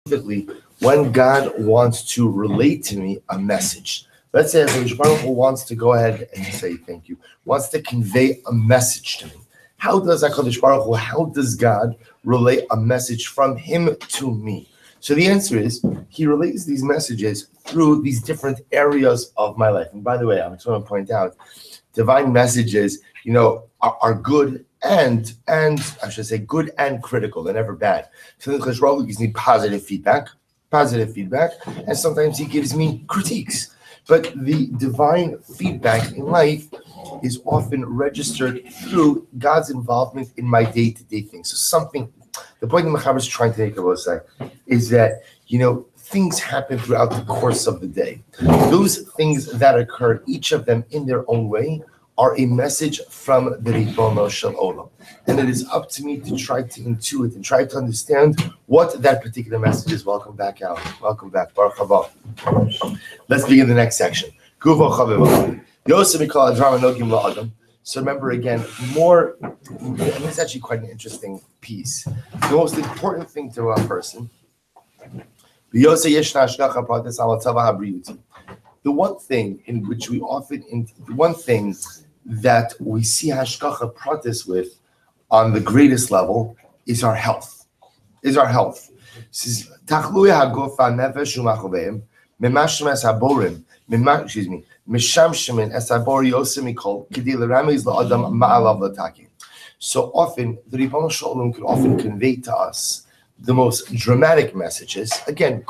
specifically when God wants to relate to me a message. Let's say HaKadosh Baruch Hu wants to go ahead and say thank you, wants to convey a message to me. How does HaKadosh Baruch Hu, how does God relay a message from him to me? So the answer is, he relays these messages through these different areas of my life. And by the way, I just want to point out, divine messages, are good and I should say good and critical. They're never bad. So the Baruch Hu gives me positive feedback, and sometimes he gives me critiques. But the divine feedback in life is often registered through God's involvement in my day-to-day things. So the point that Mechaber is trying to make, I will say, is that, things happen throughout the course of the day. Those things that occur, each of them in their own way, are a message from the Ribono Shel Olam. And it is up to me to try to intuit and try to understand what that particular message is. Welcome back, Al. Welcome back. Baruch haba. Let's begin the next section. So remember again, and this is actually quite an interesting piece. The most important thing to a person, the one thing in which we often, one thing that we see hashgacha pratis with on the greatest level is our health. This is so often, the Ribono Shel Olam could often convey to us the most dramatic messages, again,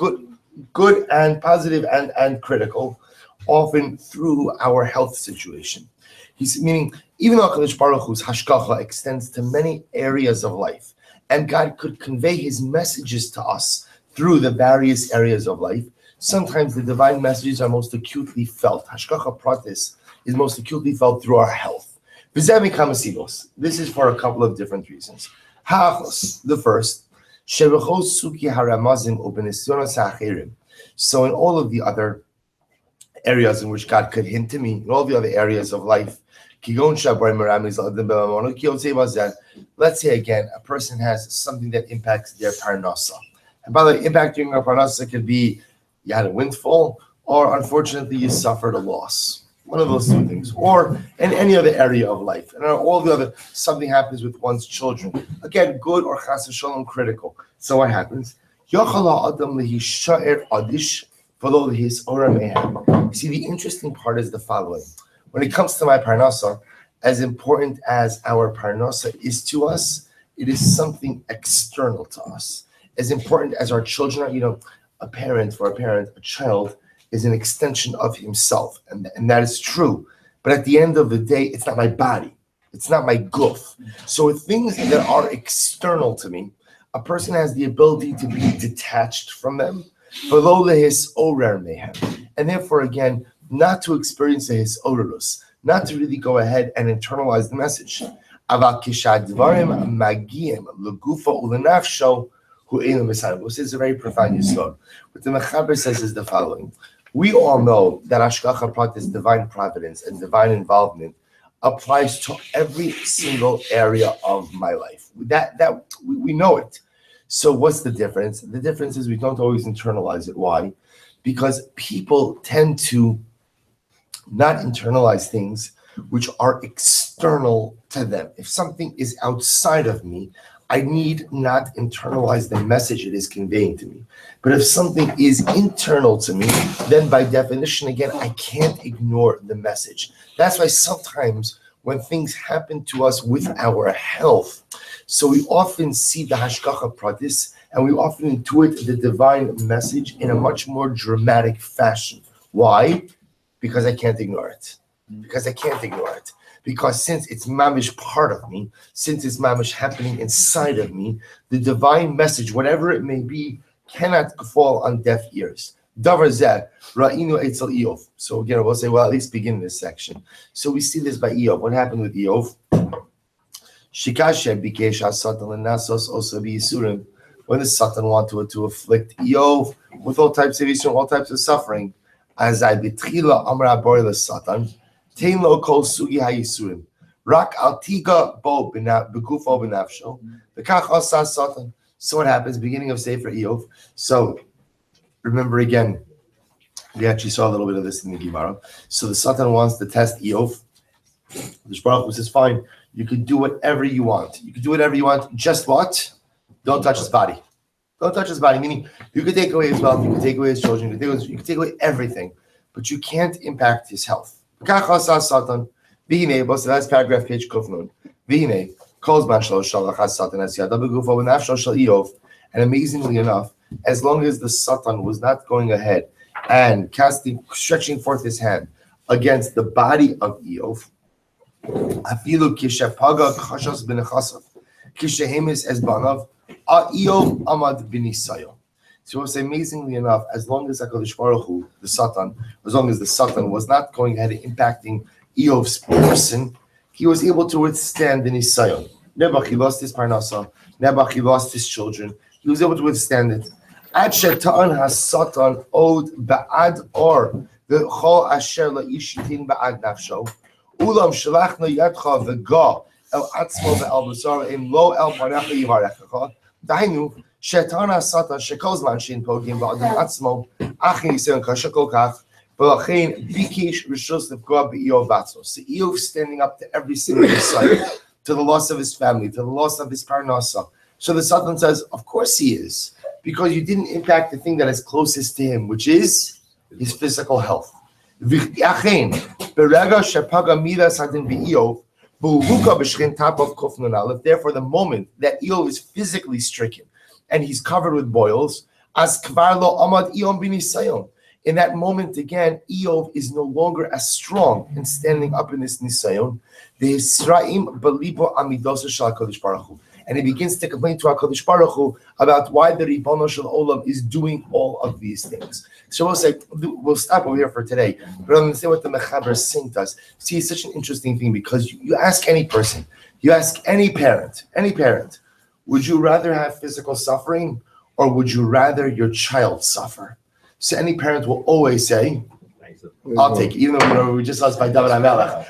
good and positive and critical, often through our health situation. He's meaning, even though HaKadosh Baruch Hu's hashgacha extends to many areas of life, and God could convey his messages to us through the various areas of life, sometimes the divine messages are most acutely felt. Hashgacha pratis is most acutely felt through our health. This is for a couple of different reasons. The first, so in all of the other areas in which God could hint to me, in all the other areas of life, let's say again, a person has something that impacts their parnasa. And by the way, impacting our parnasa could be you had a windfall, or unfortunately you suffered a loss. One of those two things, or in any other area of life, and all the other, something happens with one's children. Again, good or chas v'shalom critical. So what happens? You see, the interesting part is the following. When it comes to my parnasa, as important as our parnasa is to us, it is something external to us. As important as our children are, a child is an extension of himself, and that is true. But at the end of the day, it's not my body. It's not my guf. So with things that are external to me, a person has the ability to be detached from them, and therefore, again, not to experience a hisorulus, not to really go ahead and internalize the message. This is a very profound yisod. What the Mechaber says is the following. We all know that hashgacha pratis, divine providence and divine involvement, applies to every single area of my life. That we know it. So what's the difference? The difference is we don't always internalize it. Why? Because people tend to not internalize things which are external to them. If something is outside of me, I need not internalize the message it is conveying to me. But if something is internal to me, then by definition, again, I can't ignore the message. That's why sometimes when things happen to us with our health, so we often see the hashgacha pratis, and we often intuit the divine message in a much more dramatic fashion. Why? Because I can't ignore it. Because since it's mamish part of me, since it's mamish happening inside of me, the divine message, whatever it may be, cannot fall on deaf ears. Davar zeh, ra'inu etzel Eov. So again, we'll say, well, at least begin this section. So we see this by Eov. What happened with Eov? Shikashe bikesh ha-satan l'nasos osa b'yisurim. When the Satan wanted to afflict Eov with all types of yisurim, all types of suffering, as I betchila amra bori l'satan, Tein lo kol sugi hayisurim. Rak al tiga bo begufo benafsho. V'kach asa satan. So what happens? Beginning of Sefer Eov. So remember again, we actually saw a little bit of this in the Gemara. So the Satan wants to test Eov. The Baruch Hu says, fine, you can do whatever you want. You can do whatever you want. Just what? Don't touch his body. Don't touch his body. Meaning, you can take away his wealth, you can take away his children, you can take away everything, but you can't impact his health. Satan. So that's paragraph page Kufnun. And amazingly enough, as long as the Satan was not going ahead and stretching forth his hand against the body of Eov, so it's amazingly enough, as long as HaKadosh Baruch Hu, the Satan was not going ahead and impacting Eov's person, he was able to withstand the Nisayon. Nebuch, he lost his parnasa. Nebuch, he lost his children. He was able to withstand it. Ad shetan has-Satan od ba'ad or v'chol asher la'ishitin ba'ad nafsho ulam shalachna yadcha v'ga el atzmo ve'el b'sar im lo el parnecha yivarechecha dainu shetan has-Satan shekol zman shein pogim ba'adam atzmo achin yisayon kasha kol kach v'lachein bikish rishus lefgoa be'Eov batzmo. So Eov standing up to every single side, to the loss of his family, to the loss of his parnasa. So the Satan says, of course he is, because you didn't impact the thing that is closest to him, which is his physical health. Therefore, the moment that Eov is physically stricken and he's covered with boils, in that moment again, Eov is no longer as strong in standing up in this nisayon. And he begins to complain to HaKadosh Baruch Hu about why the Ribono Shel Olam is doing all of these things. So we'll stop over here for today. But I'm going to say what the Mechaber is saying to us. See, it's such an interesting thing, because you ask any person, you ask any parent, would you rather have physical suffering or would you rather your child suffer? So any parent will always say, I'll take it, even though we just lost by David HaMelech.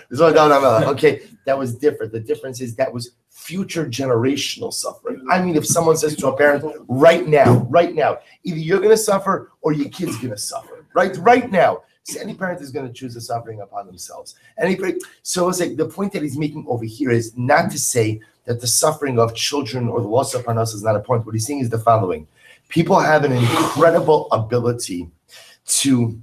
Okay, that was different. The difference is that was future generational suffering. I mean, if someone says to a parent, right now, either you're going to suffer or your kid's going to suffer, right now. So any parent is going to choose the suffering upon themselves. So it's like the point that he's making over here is not to say that the suffering of children or the loss of parnasa is not important. What he's saying is the following. People have an incredible ability to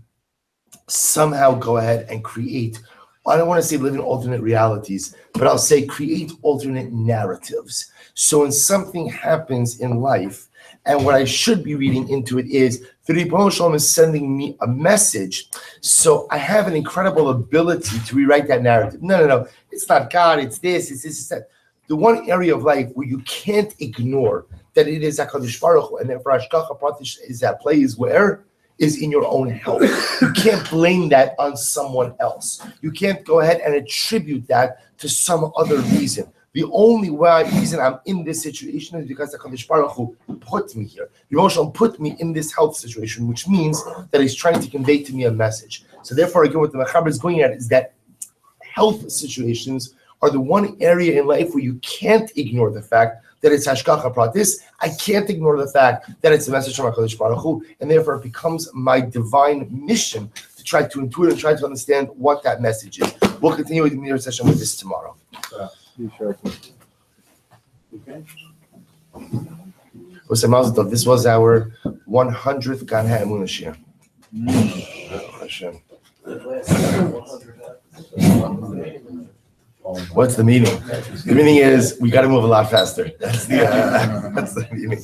somehow go ahead and create, I don't want to say live in alternate realities, but I'll say create alternate narratives. So when something happens in life, and what I should be reading into it is, the Ribono Shel Olam is sending me a message, so I have an incredible ability to rewrite that narrative. No, it's not God, it's this, it's that. The one area of life where you can't ignore that it is HaKadosh Baruch Hu, and therefore Hashgacha Pratis is at play, is where? Is in your own health. You can't blame that on someone else. You can't go ahead and attribute that to some other reason. The only reason I'm in this situation is because HaKadosh Baruch Hu put me here. The Moshe put me in this health situation, which means that he's trying to convey to me a message. So therefore, again, what the Mechaber is going at is that health situations are the one area in life where you can't ignore the fact that it's Hashgacha Pratis. I can't ignore the fact that it's a message from HaKadosh Baruch Hu, and therefore it becomes my divine mission to try to intuit and try to understand what that message is. We'll continue with the session with this tomorrow. Okay. This was our 100th Gan HaEmunah Shir. What's the meaning? The meaning is we got to move a lot faster. That's the meaning.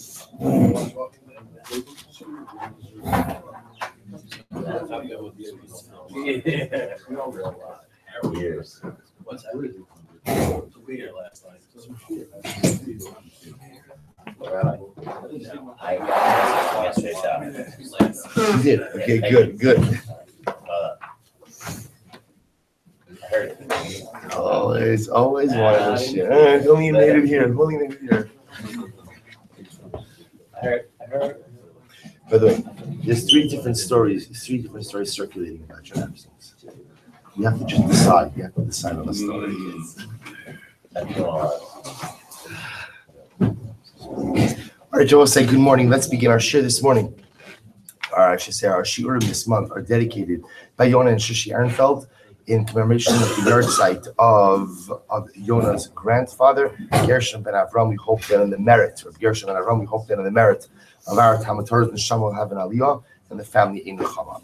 Years. I got You did. Okay, good. I heard it. Always wanted this shit. Only made it here. I heard. By the way, there's three different stories circulating about your absence. You have to just decide. On the story. All All right, Joe will say good morning. Let's begin our shir this morning. Or I should say our shiurim this month are dedicated by Yonah and Shishi Ehrenfeld in commemoration of the yahrzeit of Yonah's grandfather, Gershon ben Avram. We hope that in the merit of Gershon ben Avram, we hope that in the merit of our Talmud Torah, Neshama will have an aliyah and the family in Nechama.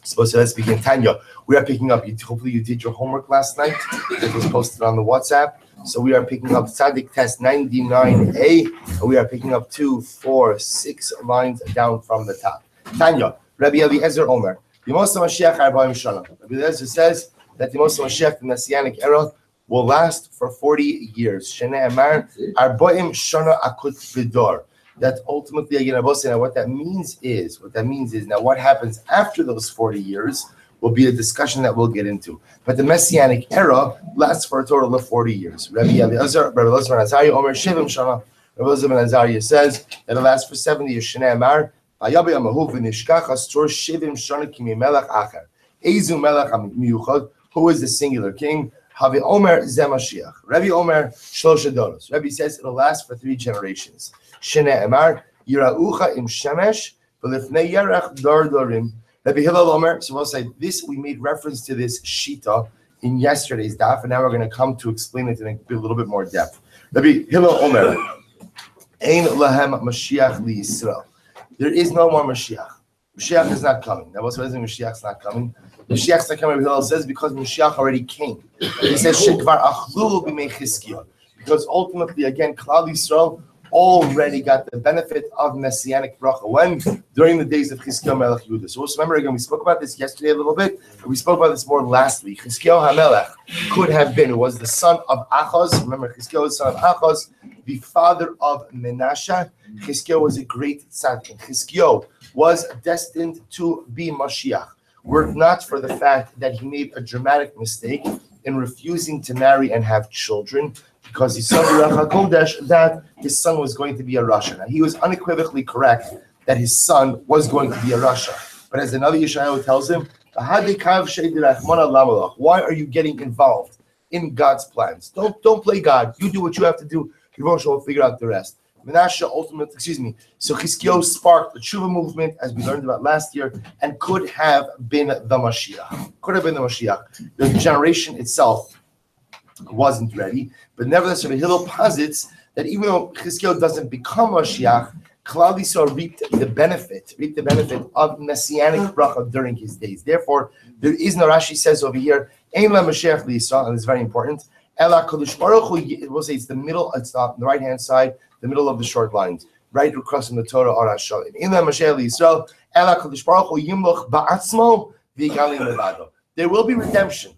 So let's begin. Tanya, we are picking up. Hopefully you did your homework last night. It was posted on the WhatsApp. So we are picking up Tzaddik Test 99A, and we are picking up 2, 4, 6 lines down from the top. Tanya, Rabbi Eliezer Omer, Yemos HaMashiach Arba'im Shana. Rabbi Eliezer says that the Yemos HaMashiach, the Messianic era, will last for 40 years. Shnei Amar, Arba'im Shana Akut Vidor. That ultimately, again, what that means is, now what happens after those 40 years will be a discussion that we'll get into. But the Messianic era lasts for a total of 40 years. Rabbi Eliezer ben Azariah Omer Shivim Shana. Rabbi Eliezer ben Azariah says that it lasts for 70 years. Shnei Amar, Ayabi Amahu v'nishkach astor Shivim Shana kimi melech acher. Ezu melech miyuchad. Who is the singular king? Havi Omer ze Mashiach. Rabbi Omer Shlosha Doros. Rabbi says it'll last for 3 generations. Shnei Amar Yiraucha im Shemesh v'lifnei Yerach Dar Dorim. Rabbi Hillel Omer, so we'll say this, we made reference to this shita in yesterday's daf, and now we're going to come to explain it in a little bit more depth. Rabbi Hillel Omer, Ein lahem Mashiach li Yisrael. There is no more Mashiach. Mashiach is not coming. Now, what's the reason Mashiach's not coming? Mashiach's not coming, Rabbi Hillel says, because Mashiach already came. He says, Shekvar achlu b'mei Chizkiah. Because ultimately, again, Klal Yisrael already got the benefit of Messianic bracha. When? During the days of Chizkiah Melech Yehuda. So remember again, we spoke about this yesterday a little bit, but we spoke about this more last week. Chizkiah HaMelech could have been, was the son of Achaz. Remember, Chizkiah was the son of Achaz, the father of Menashe. Chizkiah was a great tzaddik. Chizkiah was destined to be Mashiach. Were it not for the fact that he made a dramatic mistake in refusing to marry and have children, because he saw that his son was going to be a Rasha. Now, he was unequivocally correct that his son was going to be a Rasha. But as another Yeshayahu tells him, why are you getting involved in God's plans? Don't play God. You do what you have to do. Yehoshua will figure out the rest. Menashe so Chizkiah sparked the Tshuva movement, as we learned about last year, and could have been the Mashiach. The generation itself wasn't ready, but nevertheless, Rabbi Hillel posits that even though Chizkiah doesn't become Mashiach, Klal Yisrael reaped the benefit of Messianic bracha during his days. Therefore, there is no, Rashi says over here, Ein la Mashiach liYisrael, and it's very important. Ela Kodesh Baruch Hu, we'll say it's the middle, it's on the right hand side, the middle of the short lines, right across from the Torah or Ashal. Ein la Mashiach liYisrael, Ela Kodesh Baruch Hu yimloch ba'atzmo v'yigalim levado. There will be redemption.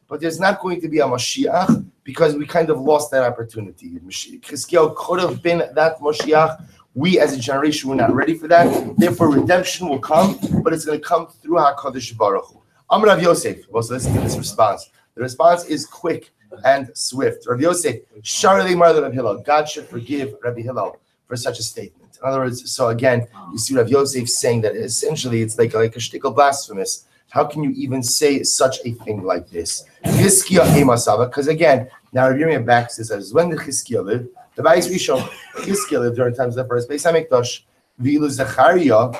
But there's not going to be a Mashiach because we kind of lost that opportunity. Chizkiah could have been that Mashiach. We as a generation were not ready for that. Therefore, redemption will come, but it's going to come through HaKadosh Baruch Hu. Amar Rav Yosef. Well, so let's get this response. The response is quick and swift. Rav Yosef, Sharei Mar Rav Hillel. God should forgive Rabbi Hillel for such a statement. In other words, so again, you see Rav Yosef saying that essentially it's like a shtickle blasphemous. How can you even say such a thing like this? Because again, now Rabbi back says, when did Chizkiah live? The Bais Rishon, Chizkiah lived during times of the first Beis Hamikdash. V'ilu Zechariah,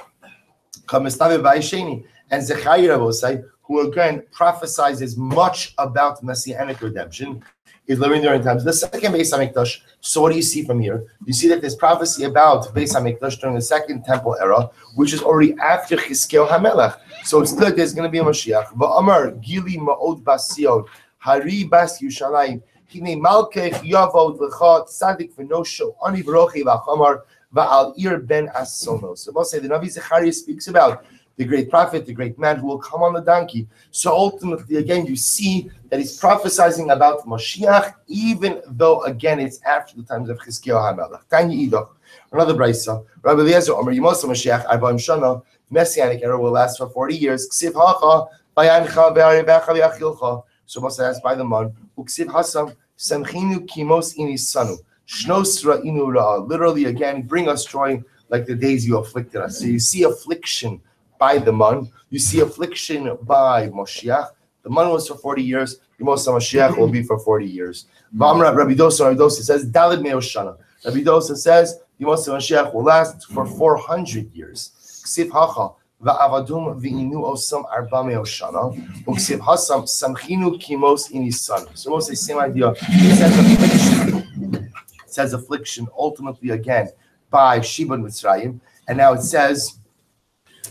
Kamestav Ba'isheni, and Zechariah will say, who again prophesizes much about Messianic redemption, is living during times of the second Beis Hamikdash. So what do you see from here? You see that there's prophecy about Beis Hamikdash during the second temple era, which is already after Chizkiah HaMelech. So it's clear there's going to be a Mashiach. Va'amar gili ma'od basiyon hari bas Yushalayim hine malkech yavod v'cha tzadik v'nosho ani v'rochi v'achamar va'al ir ben asonos. So we'll say the Navi Zechariah speaks about the great prophet, the great man who will come on the donkey. So ultimately, again, you see that he's prophesying about Mashiach, even though, again, it's after the times of Chizkiah HaMelech. Tanya Idoch, another brayso. Rabbi Eliezer Omer, Yemos HaMashiach, Arba'im Shana, Messianic era will last for 40 years. Ksiv hacha, bayancha, ve'arevecha, ve'achilcha. So Moshe asked by the man, Uksiv hasam, semchinu kimos inisanu, shnos ra'inu ra'a. Literally, again, bring us joy like the days you afflicted us. So you see affliction by the man, you see affliction by Moshiach. The man was for 40 years, the Moshe Mashiach will be for 40 years. Rabbi Dosa says, Dalid Me'oshana. Rabbi Dosa says the Moshe Mashiach will last for 400 years. Ksiv hacha va'avadum v'inu osam arba meo shana uksiv hasam samchinu kimos inisan. So most the same idea. It says affliction ultimately again by Shibud Mitzrayim, and now it says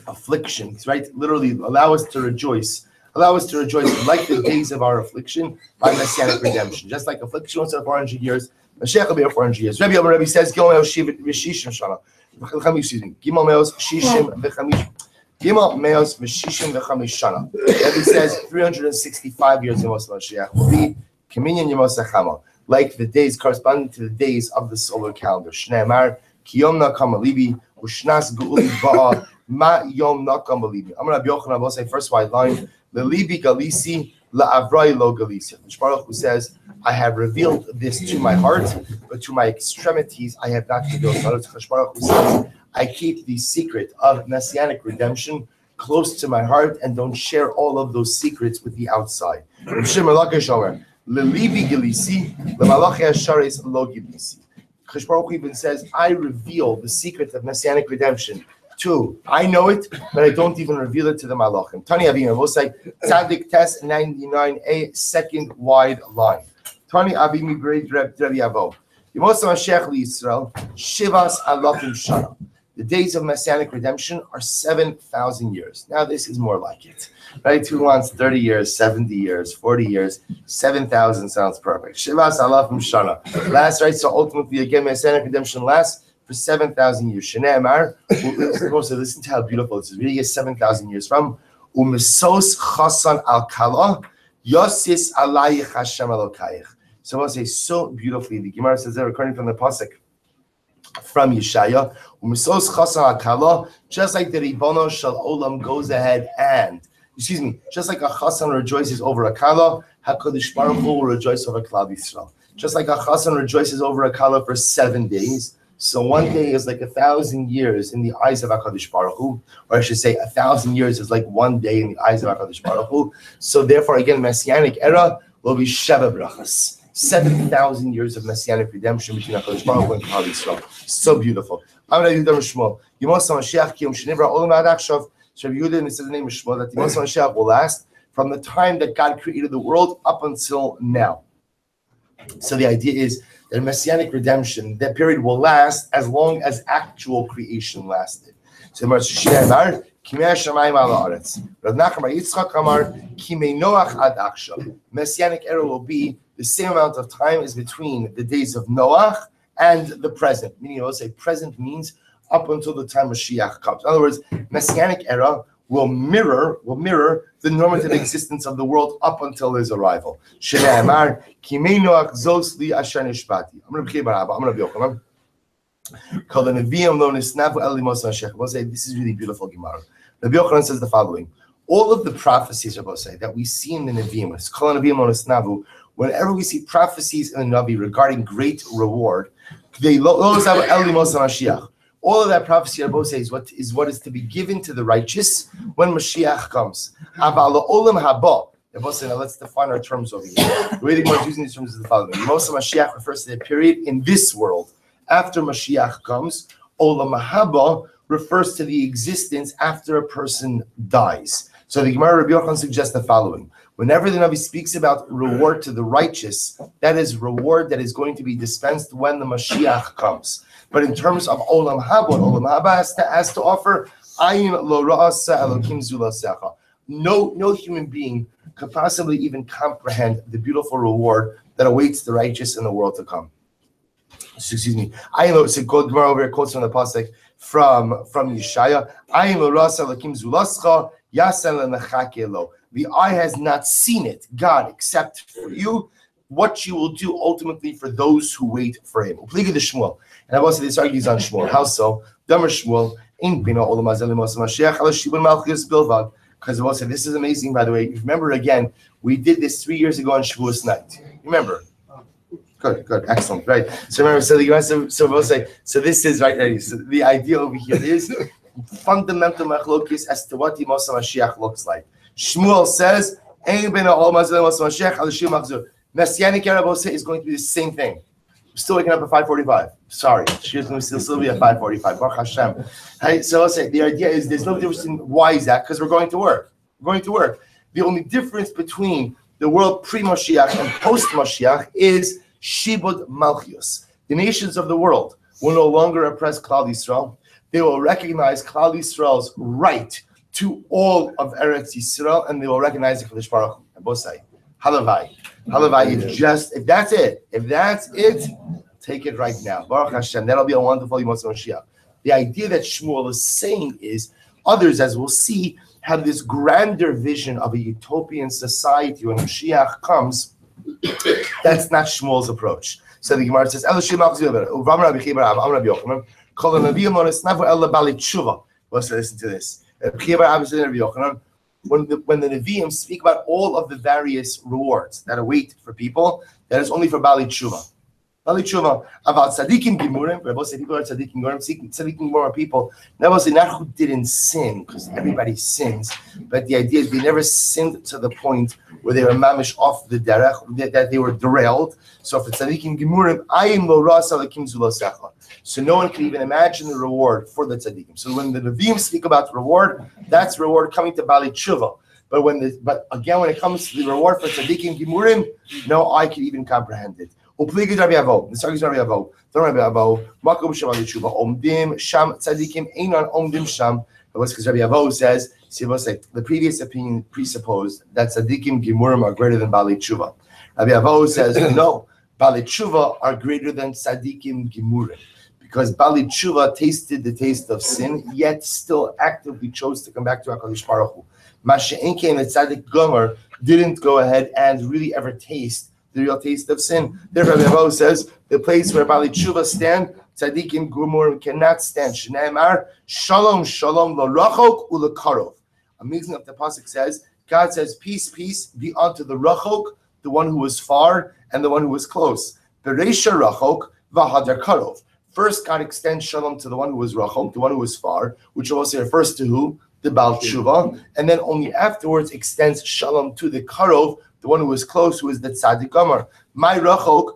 afflictions, right? Literally, allow us to rejoice like the days of our affliction by messianic redemption. Just like affliction was 400 years, Mashiach will be 400 years. Rabbi says, Gimel Meos Shishim V'chamish Shana. Rabbi says 365 years in Mashiach will be Kaminyan Yemos Achama, like the days corresponding to the days of the solar calendar. Shneimar Kiyomna Kamalibi Ushnas Gu'uli Ba'a Ma Yom Nakam Alibi. I'm going to Yochanan will say first white line. Lelibi Galisi La'avrai Lo Galisi. Baruch Hu says, I have revealed this to my heart, but to my extremities I have not revealed. Baruch Hu says, I keep the secret of messianic redemption close to my heart and don't share all of those secrets with the outside. Lelibi Galisi La'malachi Asharis Lo Galisi. Baruch Hu even says, I reveal the secret of messianic redemption. Two, I know it, but I don't even reveal it to the malachim. Tani Avim, we'll say Tzadik Test 99a, second wide line. Tani Avim, great Rabbi Avo. Yemos Mashiach Yisrael, Shivas Alafim Shana. The days of messianic redemption are 7,000 years. Now this is more like it, right? Who wants 30 years, 70 years, 40 years? 7,000 sounds perfect. Shivas Alafim Shana. Last, right? So ultimately, again, messianic redemption lasts for 7,000 years. Shnei Amar, listen to how beautiful this is. Really is 7,000 years from. Umisos chasan al kala, yosis alayich Hashem elokayich. So we'll say so beautifully. The Gemara says that, according from the pasuk from Yeshaya, Umisos chasan al kala, just like the Ribono Shel Olam goes ahead and, just like a chasan rejoices over a kala, HaKadosh Baruch Hu will rejoice over Klal Yisrael. Just like a chasan rejoices over a kala for 7 days. So one day is like 1,000 years in the eyes of HaKadosh Baruch Hu, or I should say 1,000 years is like 1 day in the eyes of HaKadosh Baruch Hu. So therefore, again, Messianic era will be Sheva Brachas. 7,000 years of Messianic redemption between HaKadosh Baruch Hu and Klal Yisrael. So beautiful. I'm going to do Shmuel. Yemos HaMashiach Kiyom Shenivra Olam Ad Akshav. So Rabbi Yehuda, and it says the name of Shmuel, that Yemos HaMashiach will last from the time that God created the world up until now. So the idea is that messianic redemption, that period will last as long as actual creation lasted. So Messianic era will be the same amount of time as between the days of Noach and the present. Meaning, I will say present means up until the time Mashiach comes. In other words, messianic era will mirror the normative existence of the world up until his arrival. I'm going to be We'll say this is really beautiful Gemara. Rabbi Yochanan says the following: all of the prophecies, Rabbi say, that we see in the Nevi'im, whenever we see prophecies in the Navi regarding great reward, all of that prophecy, Rabbi say, is what is to be given to the righteous when Mashiach comes. Rabbi say, now let's define our terms over here. The way the Gemara is using these terms is the following: Most of Mashiach refers to the period in this world after Mashiach comes. Olam haba refers to the existence after a person dies. So the Gemara Rabbi Yochanan suggests the following: whenever the Navi speaks about reward to the righteous, that is reward that is going to be dispensed when the Mashiach comes. But in terms of Olam Haba, what Olam Haba has to offer, Ayin lo ra'asa elokim zulasecha. No human being could possibly even comprehend the beautiful reward that awaits the righteous in the world to come. Excuse me. Ayin lo, so Gemara over here quotes from the pasuk from Yeshaya. Ayin lo ra'asa elokim zulascha yasen lenachake lo. The eye has not seen it, God, except for you, what you will do ultimately for those who wait for him. Upliga the Shmuel. And I will say this argues on Shmuel. How so? Damer Shmuel, in Bina Olam Hazel Mos Mashiach Al Shibun Malchus Bilvad. Because I will say this is amazing, by the way. Remember again, we did this 3 years ago on Shavuos night. Remember? Good, excellent, right? So remember, so we'll say, so this is right. So the idea over here is fundamental machlokis as to what the Mos Mashiach looks like. Shmuel says, Ein Bina Olam Hazel Mos Mashiach Al Shibun Malchus. Messianic era is going to be the same thing. Still waking up at 5:45. Sorry, she's going to still be at 5:45. Baruch Hashem. Hey, so I'll say the idea is there's no difference in why is that, because we're going to work. We're going to work. The only difference between the world pre-Mashiach and post-Mashiach is Shibud Malchius. The nations of the world will no longer oppress Klal Yisrael. They will recognize Klal Yisrael's right to all of Eretz Yisrael, and they will recognize the Kadosh Baruch Hu. Both say, Halavai. Halavai, if that's it, take it right now. Baruch Hashem, that'll be a wonderful Yimos Mashiach. The idea that Shmuel is saying is, others, as we'll see, have this grander vision of a utopian society when Mashiach comes. That's not Shmuel's approach. So the Gemara says, let's listen to this. When the Nevi'im speak about all of the various rewards that await for people, that is only for Bali Tshuva. Bali Tshuva, about Tzadikim Gimurim, Rabbi say people are Tzadikim Gimurim, Tzadikim Gimurim are people, Rabbi say not who didn't sin, because everybody sins, but the idea is they never sinned to the point where they were mamish off the derech, that they were derailed. So for Tzadikim Gimurim, Ayim Lo Rasa Lakim Zulosecha. So no one can even imagine the reward for the tzaddikim. So when the Nevi'im speak about reward, that's reward coming to Bali Tshuva. But again, when it comes to the reward for tzaddikim gimurim, no eye can even comprehend it. Upligid Rabbi Avo, the Sargis Rabbi Avo, the Rabbi Avo, Makom Shem Bali Tshuva, Omdim Sham tzaddikim Einon Omdim Sham. Because Rabbi Avo says, the previous opinion presupposed that tzaddikim gimurim are greater than Bali Tshuva. Rabbi Avo says no, Bali Tshuva are greater than tzaddikim gimurim. Because Bali Tshuva tasted the taste of sin, yet still actively chose to come back to HaKadosh Baruch Hu. Masha'en came that Tzaddik Gomer didn't go ahead and really ever taste the real taste of sin. Therefore, Rabbi Avo says the place where Bali Tshuva stand, Tzaddikim Gomer cannot stand. Shneimar Shalom Shalom LaRachok ULaKarov. Amazing that the pasuk says, God says, peace, peace be unto the Rachok, the one who was far and the one who was close. Bereisha Rachok v'Hadar Karov. First, God extends shalom to the one who was rachok, the one who was far, which also refers to who? The Baal Tshuva. And then only afterwards extends shalom to the karov, the one who was close, who is the tzaddik gomer. My rachok,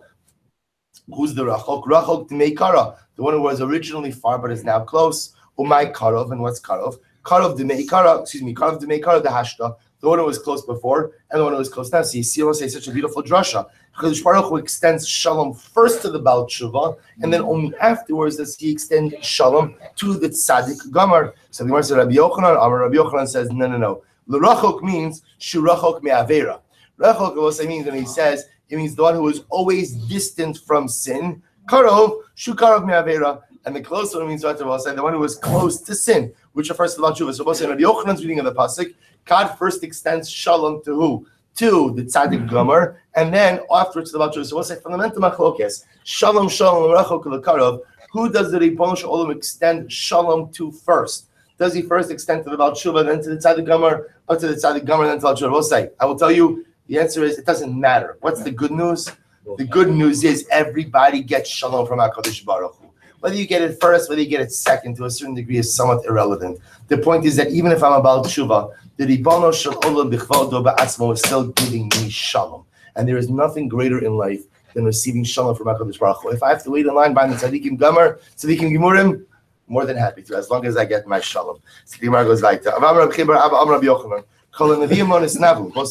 who's the rachok? Rachok d'mei kara, the one who was originally far but is now close. Umay karov, and what's karov? Karov d'mei kara, karov d'mei kara the hashta, the one who was close before and the one who was close now. So you see, I say such a beautiful drasha. Kadosh Baruch Hu extends shalom first to the Baal Tshuva, and then only afterwards does he extend shalom to the tzaddik gomer. So the Gemara says, Rabbi Yochanan says, no. L'rachok means shurachok me'avera. Rachok also means when he says, it means the one who is always distant from sin. Karov, shukarov me'avera. And the close one means what will say, the one who is close to sin, which refers to the Baal Tshuva. So we'll say, Rabbi Yochanan's reading of the pasuk, God first extends shalom to who? To the tzaddik gomer, and then afterwards to the Baal Tshuva. So we'll say fundamental machlokes. Shalom, shalom, rachok l'karov. Who does the Ribono Shel Olam extend shalom to first? Does he first extend to the Baal Tshuva, then to the tzaddik gomer, or to the tzaddik gomer, then to the Baal Tshuva? We'll say. I will tell you. The answer is it doesn't matter. What's the good news? The good news is everybody gets shalom from HaKadosh Baruch Hu. Whether you get it first, whether you get it second, to a certain degree, is somewhat irrelevant. The point is that even if I'm a Baal Tshuva, the Ribono Shel Olam B'chvodo B'atzmo is still giving me shalom. And there is nothing greater in life than receiving shalom from HaKadosh Baruch Hu. If I have to wait in line behind the Tzadikim Gomer, Tzadikim Gimurim, more than happy to, as long as I get my shalom. So the Gemara goes like that.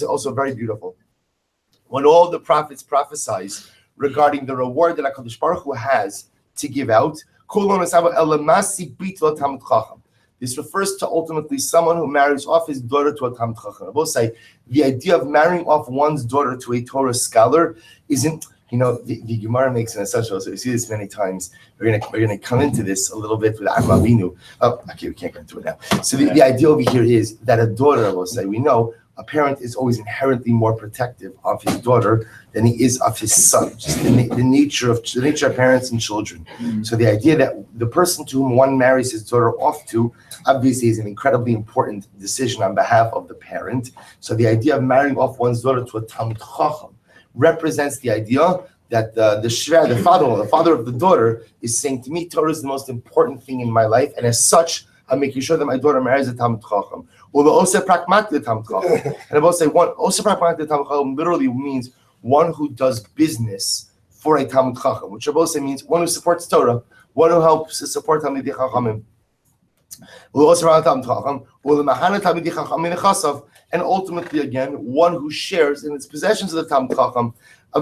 Also very beautiful. When all the prophets prophesize regarding the reward that HaKadosh Baruch Hu has to give out, this refers to ultimately someone who marries off his daughter to a Talmid Chacham. I will say the idea of marrying off one's daughter to a Torah scholar isn't, the Gemara makes an assumption. So we see this many times. We're gonna come into this a little bit with Avraham Avinu. Oh, okay, we can't get into it now. So the idea over here is that a daughter, I will say, we know a parent is always inherently more protective of his daughter than he is of his son. Just the nature of parents and children. So the idea that the person to whom one marries his daughter off to obviously is an incredibly important decision on behalf of the parent. So the idea of marrying off one's daughter to a Talmid Chacham represents the idea that the father of the daughter is saying to me, Torah is the most important thing in my life, and as such, I'm making sure that my daughter marries a Talmid Chacham. Although Ose Prakmat the Talmid Chacham, and I will say Ose Prakmat the Talmid Chacham literally means one who does business for a Talmud Chacham, which Rabbi means one who supports Torah, one who helps to support Talmidei Chachamim. And ultimately, again, one who shares in its possessions of the Talmud Chacham.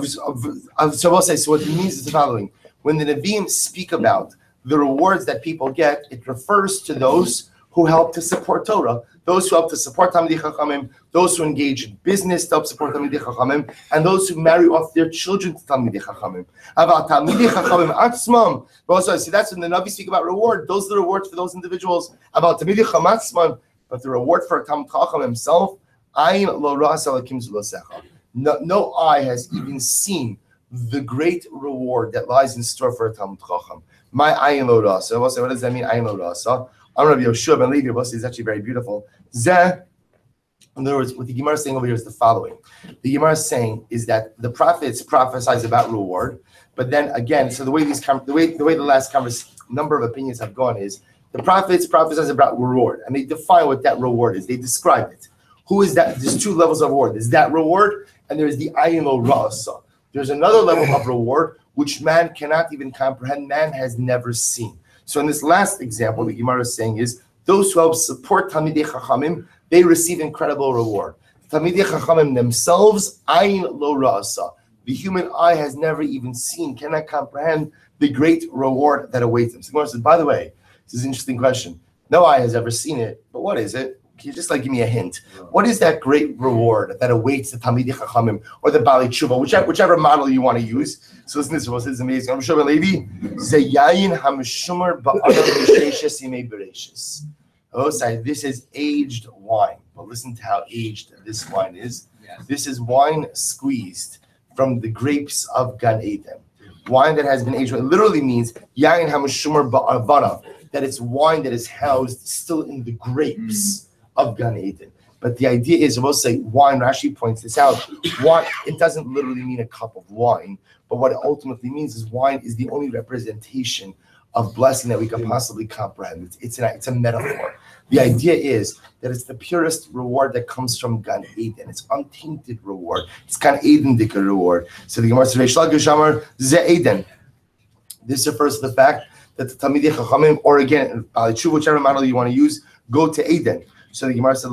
So what it means is the following: when the Nevi'im speak about the rewards that people get, it refers to those who help to support Torah, those who help to support Talmidei Chachamim, those who engage in business to help support Talmidei Chachamim, and those who marry off their children to Talmidei Chachamim. About Talmidei Chachamim atzmam, also see that's when the Navi speak about reward. Those are the rewards for those individuals. About Talmidei Chachamim atzmam, but the reward for a Talmid Chacham himself, ayin lo ra'as alakim zulosecha. No eye has even seen the great reward that lies in store for a Talmid Chacham. My ayin lo ra'asa. What does that mean? Ayin lo ra'asa. I'm Rabbi Yoshua ben Levi. Is actually very beautiful. Zeh, in other words, what the Gemara is saying over here is the following. The Gemara is saying is that the prophets prophesize about reward, but then again, so the way the last number of opinions have gone is the prophets prophesize about reward, and they define what that reward is. They describe it. Who is that? There's two levels of reward. There's that reward, and there's the ayin lo ra'asa. There's another level of reward which man cannot even comprehend. Man has never seen. So in this last example, the Gemara is saying is those who help support Talmidei Chachamim, they receive incredible reward. Talmidei Chachamim themselves, ayin lo ra'asa. The human eye has never even seen, cannot comprehend the great reward that awaits them. So the Gemara says, by the way, this is an interesting question. No eye has ever seen it, but what is it? Can you just give me a hint? What is that great reward that awaits the Talmidei Chachamim or the Baalei Tshuva, whichever model you want to use? So listen to this. This is amazing. I'm sure Levi. Zeyayin hamishumar ba'adam misheishes yimei bereishis. Oh, sorry. This is aged wine. But listen to how aged this wine is. Yes. This is wine squeezed from the grapes of Gan Eden. Wine that has been aged. It literally means yayin hamishumar ba'adam. That it's wine that is housed still in the grapes of Gan Eden. But the idea is, we'll say wine, Rashi points this out, wine, it doesn't literally mean a cup of wine, but what it ultimately means is wine is the only representation of blessing that we can possibly comprehend. It's a metaphor. The idea is that it's the purest reward that comes from Gan Eden. It's untainted reward. It's Gan Eden-dika reward. So the Gemara says, Ze Eden. This refers to the fact that the Talmidei Chachamim, or again, whichever model you want to use, go to Eden. So the Gemara said,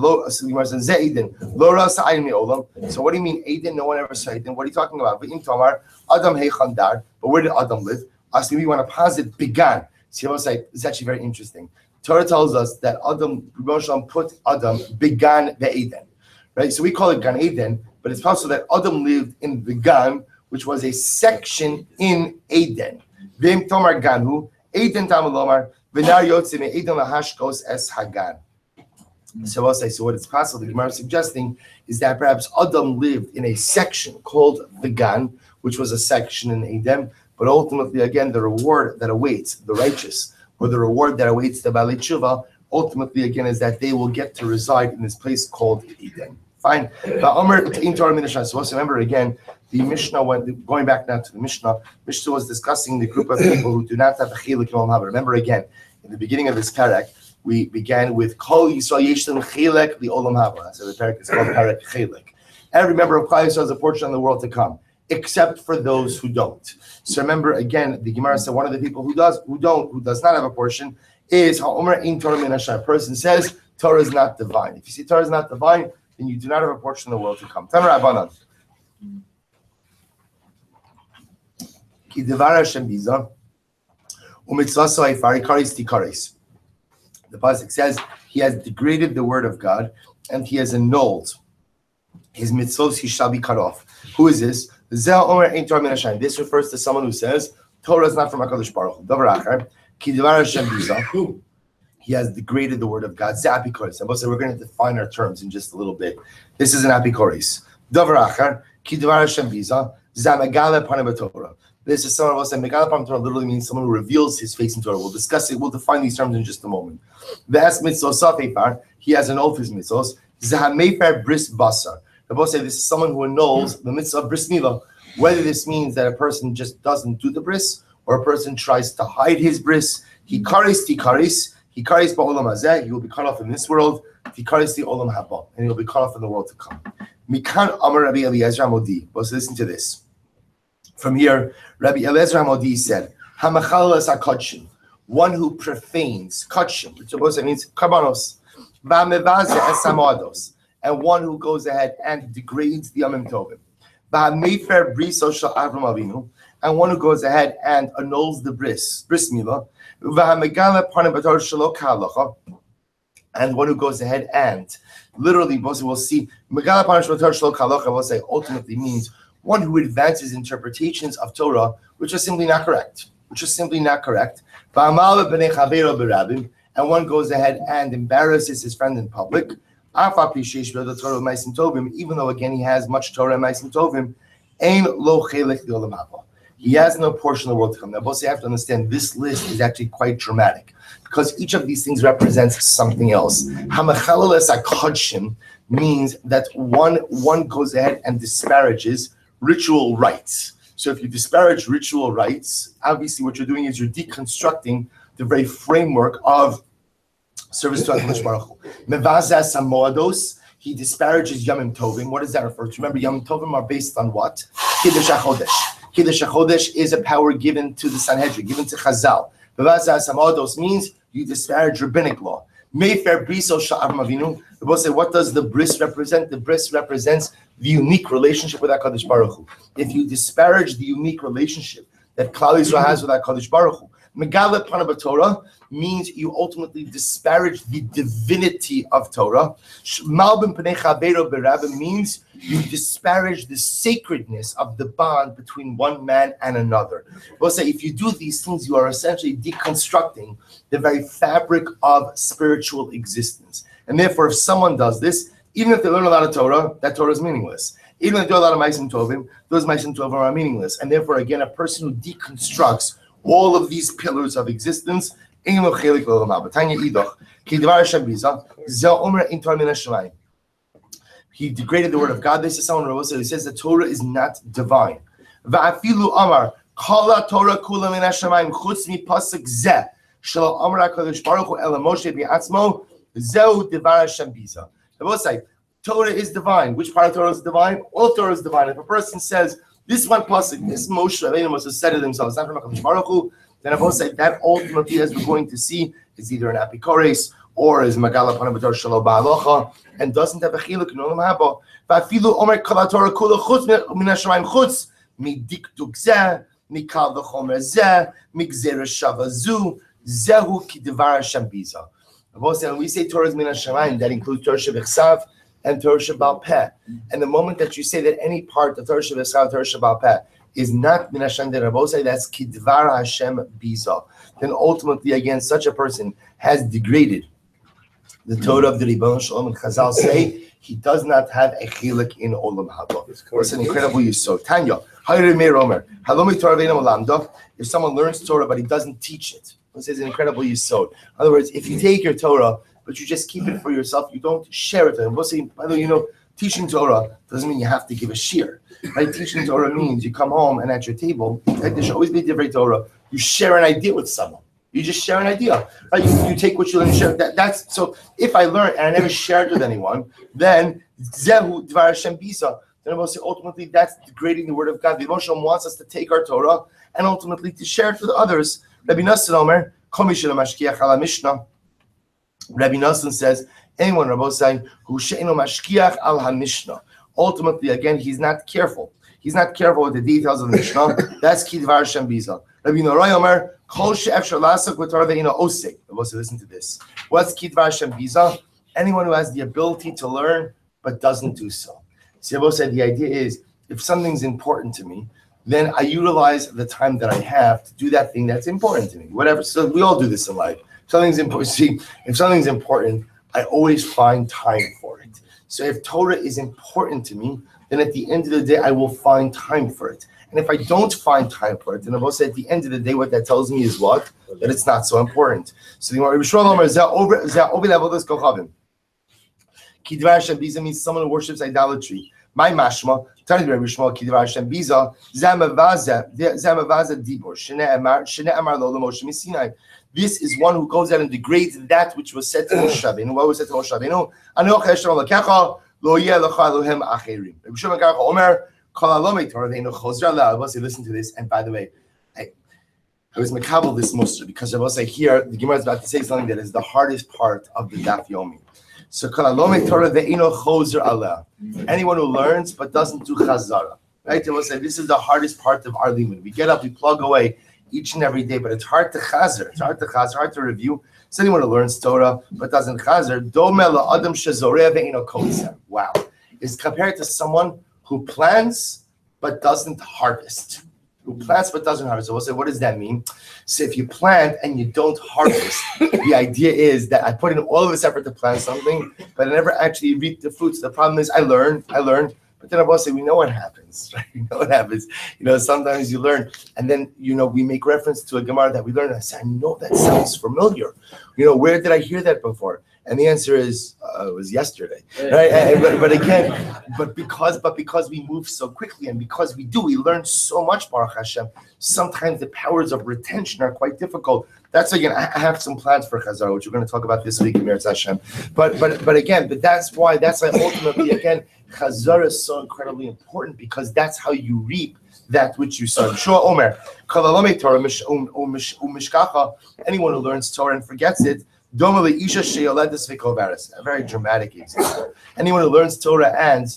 Ze Eden. Lo ra'asa ayin me'olam. So what do you mean, Eden? No one ever saw Eden. What are you talking about? V'im Tomar, Adam heichan dar. But where did Adam live? Asking we want to posit began. See, it's actually very interesting. Torah tells us that Adam, Rebbe put Adam began the Eden. Right? So we call it Gan Eden, but it's possible that Adam lived in the Gan, which was a section in Eden. V'im Tomar Ganu, Eden Tamalomar, V'nar Yotze me Eden lahashkos es Hagan. So what it's possible, the Gemara is suggesting, is that perhaps Adam lived in a section called the Gan, which was a section in Eden, but ultimately, again, the reward that awaits the righteous, or the reward that awaits the Baalei Tshuva, ultimately, again, is that they will get to reside in this place called Eden. Fine. So remember, again, the Mishnah, going back now to the Mishnah was discussing the group of people who do not have a chiluk in Olam Haba. Remember, again, in the beginning of this parak, we began with Kol Yisrael Yeshtem Chilek Li Olam Haba. So the parak is called Parak Chilek. Every member of Klal Yisrael has a portion in the world to come, except for those who don't. So remember, again, the Gemara said one of the people who does not have a portion is Ha'omer Ein Torah Min Hashem. A person says Torah is not divine. If you see Torah is not divine, then you do not have a portion in the world to come. Tamer Abanan. Ki devar Hashem biza umitzvaso ha'ifari karis tikaris. The pasuk says he has degraded the word of God and he has annulled his mitzvos. He shall be cut off. Who is this? This refers to someone who says Torah is not from HaKadosh Baruch Hu. He has degraded the word of God. And we're going to define our terms in just a little bit. This is an apikoris. This is someone else, and Megala Pam Torah literally means someone who reveals his face in Torah. We'll discuss it. We'll define these terms in just a moment. He has annulled his mitzvos. Zahamefer bris basar. The boss say this is someone who annuls the mitzvah of bris milah. Whether this means that a person just doesn't do the bris, or a person tries to hide his bris. He karis ba'olam hazeh. He will be cut off in this world. He karis the olam haba, and he will be cut off in the world to come. Mikan Amar Rabbi Eliezer Modi. Let's listen to this. From here, Rabbi Eliezer Hamodi said, "Hamachalas hakadshim," one who profanes kadshim, which means karbanos, va'mevazeh esamados, and one who goes ahead and degrades the Yomim Tovim, va'mefer briso shel Avram Avinu, and one who goes ahead and annuls the bris milah, va'megala panim b'torah shelo k'halacha, and one who goes ahead and literally, we'll see, megala panim shelo shelo k'halacha, we'll say ultimately means one who advances interpretations of Torah which are simply not correct. And one goes ahead and embarrasses his friend in public, even though again he has much Torah and Ma'asim Tovim, he has no portion of the world to come. Now, both you have to understand this list is actually quite dramatic because each of these things represents something else. Means that one goes ahead and disparages ritual rites. So if you disparage ritual rites, obviously what you're doing is you're deconstructing the very framework of service to HaKadosh Baruch Hu. Mevazas hamoados, he disparages Yomim Tovim. What does that refer to? Remember, Yomim Tovim are based on what? Kiddush HaChodesh. Kiddush HaChodesh is a power given to the Sanhedrin, given to Chazal. Mevazas hamoados means you disparage rabbinic law. Mayfair briso shel Avram Avinu. The boss said, what does the bris represent? The bris represents the unique relationship with HaKadosh Baruch Hu. If you disparage the unique relationship that Klal Yisrael has with HaKadosh Baruch Hu, Megala Pana b'Torah means you ultimately disparage the divinity of Torah. Malbim Pnei Chaveiro B'Rabba means you disparage the sacredness of the bond between one man and another. We'll say if you do these things, you are essentially deconstructing the very fabric of spiritual existence. And therefore, if someone does this, even if they learn a lot of Torah, that Torah is meaningless. Even if they do a lot of Ma'asim Tovim, those Ma'asim Tovim are meaningless. And therefore, again, a person who deconstructs all of these pillars of existence, he degraded the word of God. This is someone who says the Torah is not divine. I will say, Torah is divine. Which part of Torah is divine? All Torah is divine. If a person says, this one pasuk, this Moshe Rabbeinu must have said it himself, it's not from HaKadosh Baruch Hu, then I will say that ultimately, as we're going to see, is either an apikores or is Magala Pana B'Torah Shelo Ba'alocha, and doesn't have a chiluk in Olam Haba. Va'afilu Omer Kol HaTorah Kula Chutz Min HaShamayim Chutz Midikduk Zeh Mikal V'Chomer Zeh Migzera Shava Zu Zehu Kidvar Hashem Biza. When we say Torah is Min HaShamayim, that includes Torah Shebechsav and Torah Shebal Peh. And the moment that you say that any part of Torah Shebechsav, Torah Shebal Peh is not Min Hashem de Rabosai, that's Kidvar Hashem Biza. Then ultimately, again, such a person has degraded the Torah of the Ribbon Shalom, and Chazal say he does not have a chilek in Olam Haba. It's an incredible yisod. Tanya, if someone learns Torah but he doesn't teach it, this is an incredible yisod. In other words, if you take your Torah but you just keep it for yourself, you don't share it. And we'll say, by the way, teaching Torah doesn't mean you have to give a shir. Right? Teaching Torah means you come home and at your table, right, there should always be different Torah. You share an idea with someone. You just share an idea. Right? You take what you learn and share. That's so. If I learn and I never shared with anyone, then Zehu Dvar Hashem Bisa. Then I will say ultimately that's degrading the word of God. The Moshe wants us to take our Torah and ultimately to share it with others. Rabbi Nassan Omer, Komishel Mashkiach Ala Mishnah. Rabbi Nassan says anyone, Rabbi saying who she'eno mashkiach al HaMishnah. Ultimately, again, he's not careful. He's not careful with the details of the Mishnah. That's Kidvar Hashem Biza. Rabbi Norai Omer, Kol she'efshar lasak v'torah ve'ino osek. Rabbi say, listen to this. What's Kidvar Hashem Biza? Anyone who has the ability to learn but doesn't do so. See, Rabbi said the idea is if something's important to me, then I utilize the time that I have to do that thing that's important to me. Whatever. So we all do this in life. Something's important. See, if something's important, I always find time for it. So if Torah is important to me, then at the end of the day, I will find time for it. And if I don't find time for it, then I will say at the end of the day, what that tells me is what? That it's not so important. So the Rabbi Shmuel Silber, Kidvar Hashem Biza means someone who worships idolatry. My mashma, Tani Rabbi Shmuel Kidvar Hashem Biza, Zamavaza Dibor, Shene Amar Lo Moshe Misinai. This is one who goes out and degrades that which was said to Moshe Rabbeinu. What was said to Moshe Rabbeinu? Anoch Hashem Lakecha Lo Yeh Lecha Elohem Acherim. Rabbi Shimon Kach Omer Listen to this. And by the way, I was makabel this muster because I was like, here the Gemara is about to say something that is the hardest part of the Daf Yomi. So anyone who learns but doesn't do chazara, right? I will say this is the hardest part of our limud. We get up, we plug away each and every day, but it's hard to chazer. It's hard to chazer, hard to review. So anyone who learns Torah but doesn't chazer, wow, is compared to someone who plants but doesn't harvest. Who plants but doesn't harvest. So we'll say, what does that mean? So if you plant and you don't harvest, the idea is that I put in all of this effort to plant something, but I never actually reap the fruits. The problem is I learned, but then I will say, we know what happens, right? We know what happens. Sometimes you learn, and then, we make reference to a Gemara that we learned. I say, I know that sounds familiar. Where did I hear that before? And the answer is, it was yesterday, right? But because we move so quickly and because we learn so much, Baruch Hashem, sometimes the powers of retention are quite difficult. That's, again, I have some plans for Chazar, which we're going to talk about this week in Meretz Hashem. But that's why ultimately, again, Chazar is so incredibly important because that's how you reap that which you sow. Shua Omer, anyone who learns Torah and forgets it, a very dramatic example. Anyone who learns Torah and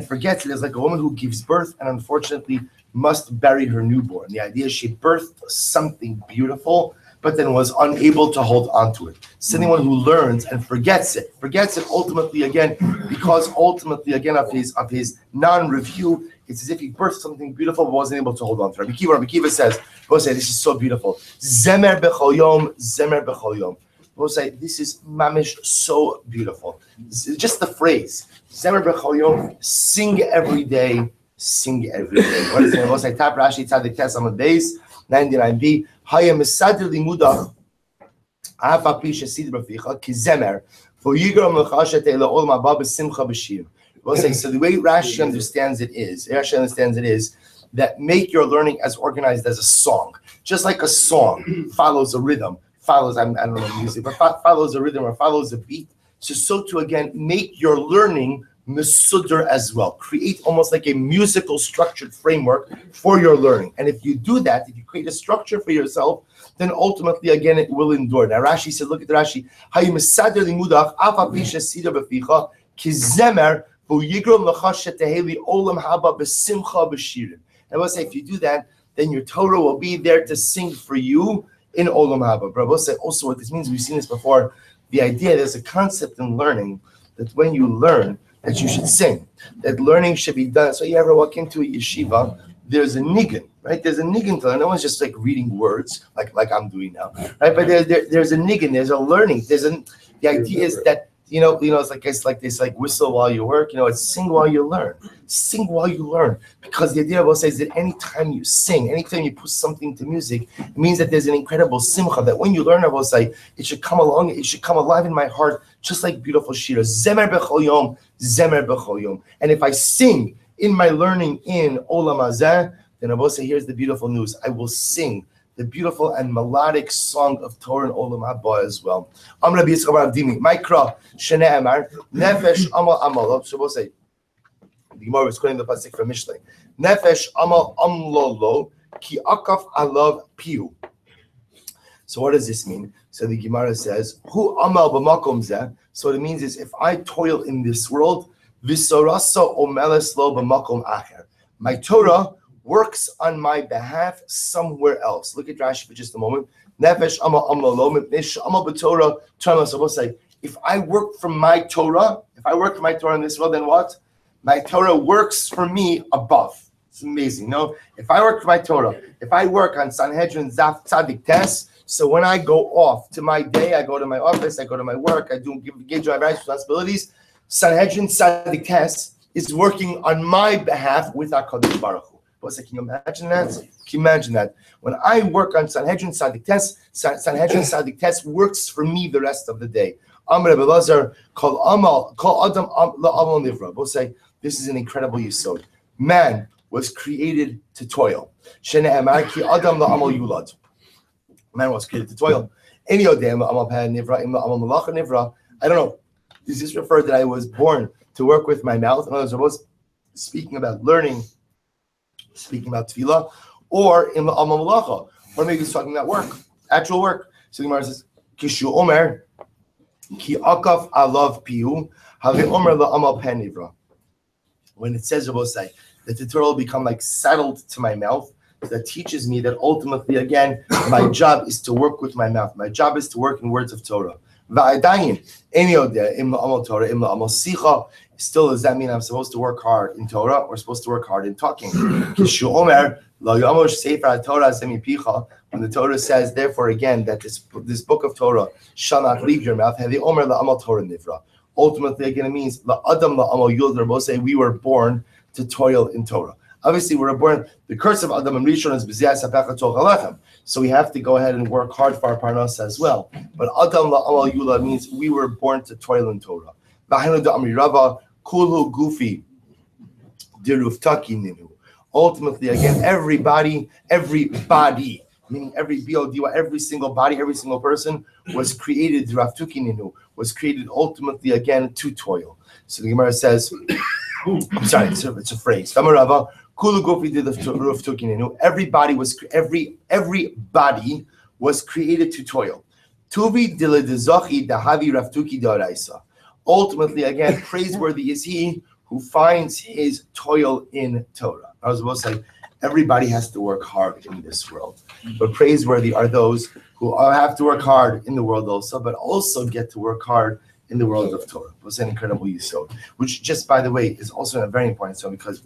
forgets it is like a woman who gives birth and unfortunately must bury her newborn. The idea is she birthed something beautiful, but then was unable to hold on to it. So anyone who learns and forgets it ultimately again of his non-review. It's as if he birthed something beautiful but wasn't able to hold on to it. Rabbi Kiva says, this is so beautiful. Zemer b'chol yom, zemer b'chol yom. This is mamish so beautiful. Just the phrase, zemer b'chol yom, sing every day, sing every day. What is it? Tap Rashi Tzadik Tes on the base, 99b. Hayem misadir limudach, afa pi shesid b'ficha, ki zemer, for yigram l'chashet eila olam haba b'simcha b'shir. So the way Rashi understands it is that make your learning as organized as a song. Just like a song follows a rhythm, I don't know music, but follows a rhythm or follows a beat. So to again, make your learning mesudar as well. Create almost like a musical structured framework for your learning. And if you do that, if you create a structure for yourself, then ultimately, again, it will endure. Now Rashi said, look at the Rashi, and I will say, if you do that, then your Torah will be there to sing for you in Olam Haba. But I will say also what this means, we've seen this before, the idea, there's a concept in learning that when you learn, that you should sing, that learning should be done. So you ever walk into a yeshiva, there's a nigun, right? There's a nigun to learn. No one's just like reading words like I'm doing now, right? But there's a nigun, there's a learning. The idea is that it's like this, like whistle while you work. It's sing while you learn. Sing while you learn. Because the idea of us is that anytime you sing, anytime you put something to music, it means that there's an incredible simcha, that when you learn about say, it should come along, it should come alive in my heart, just like beautiful shira. Zemer b'chol yom, zemer b'chol yom. And if I sing in my learning in Olam Hazeh, then I will say, here's the beautiful news. I will sing the beautiful and melodic song of Torah and Olam Haba as well. Am Rabbi Yisrael bar Avdimi, Mikra Shnei Amar Nefesh Amal Amal. So we'll say the Gemara is quoting the pasuk from Mishlei. Nefesh Amal Amlolo Ki Akaf Alav Piu. So what does this mean? So the Gemara says, Hu Amal b'makom zeh. So what it means is, if I toil in this world, V'sorasa Omeles Lo b'makom acher. My Torah works on my behalf somewhere else. Look at Rashi for just a moment. Nefesh amal amlolo mipnei amal b'Torah. So we'll say, if I work for my Torah in this world, then what? My Torah works for me above. It's amazing. No, if I work for my Torah, if I work on Sanhedrin Zaf Tzadik Tes, so when I go off to my day, I go to my office, I go to my work, I do engage my various responsibilities. Sanhedrin Tzadik Tes is working on my behalf with HaKadosh Baruch Hu. Can you imagine that? Can you imagine that? When I work on Sanhedrin Tzadik Tes, Sanhedrin Tzadik Tes works for me the rest of the day. Amr Belazar, Kol Adam La'amal Nivra. We'll say, this is an incredible yisod. Man was created to toil. Shene'emar Ki Adam La'amal Yulad. Man was created to toil. Any Odem Amal Peh Nivra, Amal Malacha Nivra. I don't know. Does this refer that I was born to work with my mouth? In other words, speaking about learning, speaking about tefillah, or in the Alma Malacha, or maybe he's talking about work, actual work. So the Gemara says, Kishu Omer, Ki Akaf Alav Pihu, Havi Omer La Amal Penivra. When it says, Rabosai, that the Torah will become like saddled to my mouth, that teaches me that ultimately, again, my job is to work with my mouth. My job is to work in words of Torah. Still, does that mean I'm supposed to work hard in Torah or supposed to work hard in talking? When the Torah says, therefore, again, that this book of Torah shall not leave your mouth, ultimately, again, it means we were born to toil in Torah. Obviously, we were born, the curse of Adam and Rishon is b'ziyas hapecha tol halechem. So we have to go ahead and work hard for our parnasa as well. But Adam la'amal yula means we were born to toil in Torah. V'hainu da'amri rava kulhu gufi diruftaki ninu. Ultimately, again, everybody, meaning every B-O-D-Y, every single body, every single person was created, diraftuki ninu, was created ultimately, again, to toil. So the Gemara says, I'm sorry, it's a phrase. Everybody was created to toil. Ultimately, again, praiseworthy is he who finds his toil in Torah. I was supposed to say, everybody has to work hard in this world, but praiseworthy are those who have to work hard in the world also, but also get to work hard in the world of Torah. It was an incredible yisod, which just, by the way, is also a very important yisod, because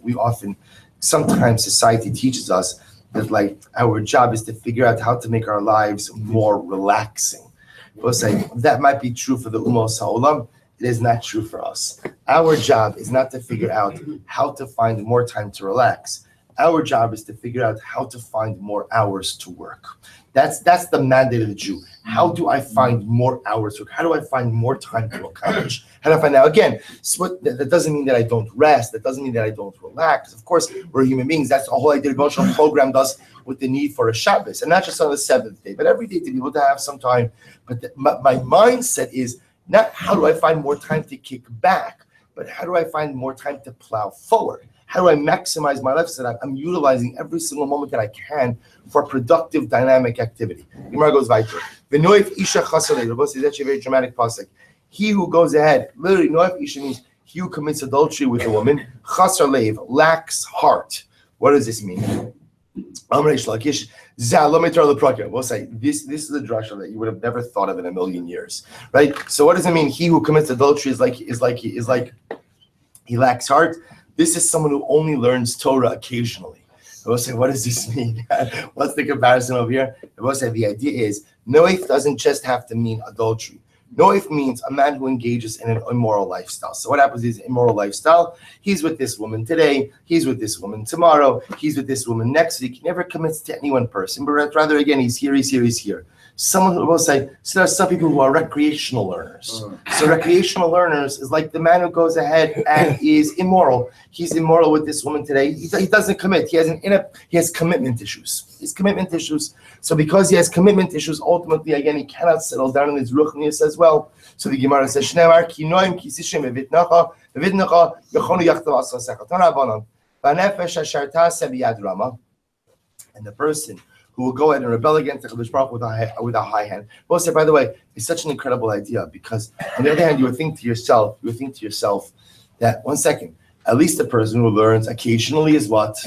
sometimes society teaches us that like our job is to figure out how to make our lives more relaxing. We'll say that might be true for the Umos Ha'olam. It is not true for us. Our job is not to figure out how to find more time to relax. Our job is to figure out how to find more hours to work. That's the mandate of the Jew. How do I find more hours to work? How do I find more time to accomplish? How do I find out? Again, that doesn't mean that I don't rest. That doesn't mean that I don't relax. Of course, we're human beings. That's the whole idea of Moshe programmed us with the need for a Shabbos, and not just on the seventh day, but every day to be able to have some time. But my mindset is not how do I find more time to kick back, but how do I find more time to plow forward? How do I maximize my life so that I'm utilizing every single moment that I can for productive, dynamic activity? Gemara goes weiter. That's actually a very dramatic pasuk. He who goes ahead, literally, noif isha means he who commits adultery with a woman, chasar leiv, lacks heart. What does this mean? We'll say this is a drasha that you would have never thought of in a million years, right? So what does it mean? He who commits adultery is like he lacks heart. This is someone who only learns Torah occasionally. We'll say, what does this mean? What's the comparison over here? We'll say the idea is noif doesn't just have to mean adultery. Noif means a man who engages in an immoral lifestyle. So what happens is immoral lifestyle, he's with this woman today, he's with this woman tomorrow, he's with this woman next week. He never commits to any one person, but rather, again, he's here. Someone who will say, so there are some people who are recreational learners. So recreational learners is like the man who goes ahead and is immoral. He's immoral with this woman today. He doesn't commit. He has commitment issues. So because he has commitment issues, ultimately, again, he cannot settle down in his ruchnius as well. So the Gemara says, and the person who will go ahead and rebel against the Kadosh Baruch Hu with a high hand. We'll say, by the way, it's such an incredible idea, because on the other hand, you would think to yourself that, one second, at least the person who learns occasionally is what?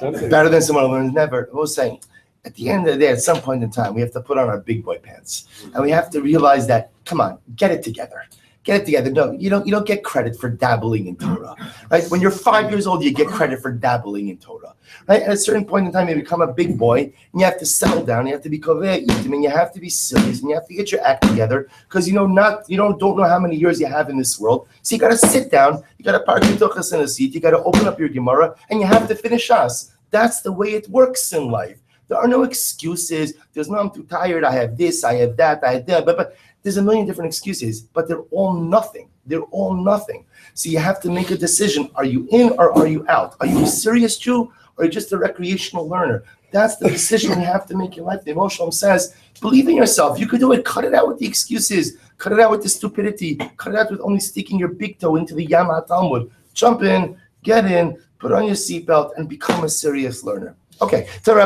Better than someone who learns never. We'll say, at the end of the day, at some point in time, we have to put on our big boy pants. And we have to realize that, come on, get it together. No, you don't get credit for dabbling in Torah, right? When you're 5 years old, you get credit for dabbling in Torah, right? At a certain point in time, you become a big boy, and you have to settle down. You have to be kovei itim, and you have to be serious, and you have to get your act together, because you don't know how many years you have in this world. So you got to sit down. You got to park your tochas in a seat. You got to open up your Gemara, and you have to finish us. That's the way it works in life. There are no excuses. There's no, I'm too tired. I have this. I have that. I have that. But there's a million different excuses, but they're all nothing. So you have to make a decision. Are you in or are you out? Are you a serious Jew or are you just a recreational learner? That's the decision you have to make in life. The Moshe says, believe in yourself. You could do it. Cut it out with the excuses. Cut it out with the stupidity. Cut it out with only sticking your big toe into the Yama Talmud. Jump in, Get in, put on your seatbelt, and become a serious learner. Okay, so the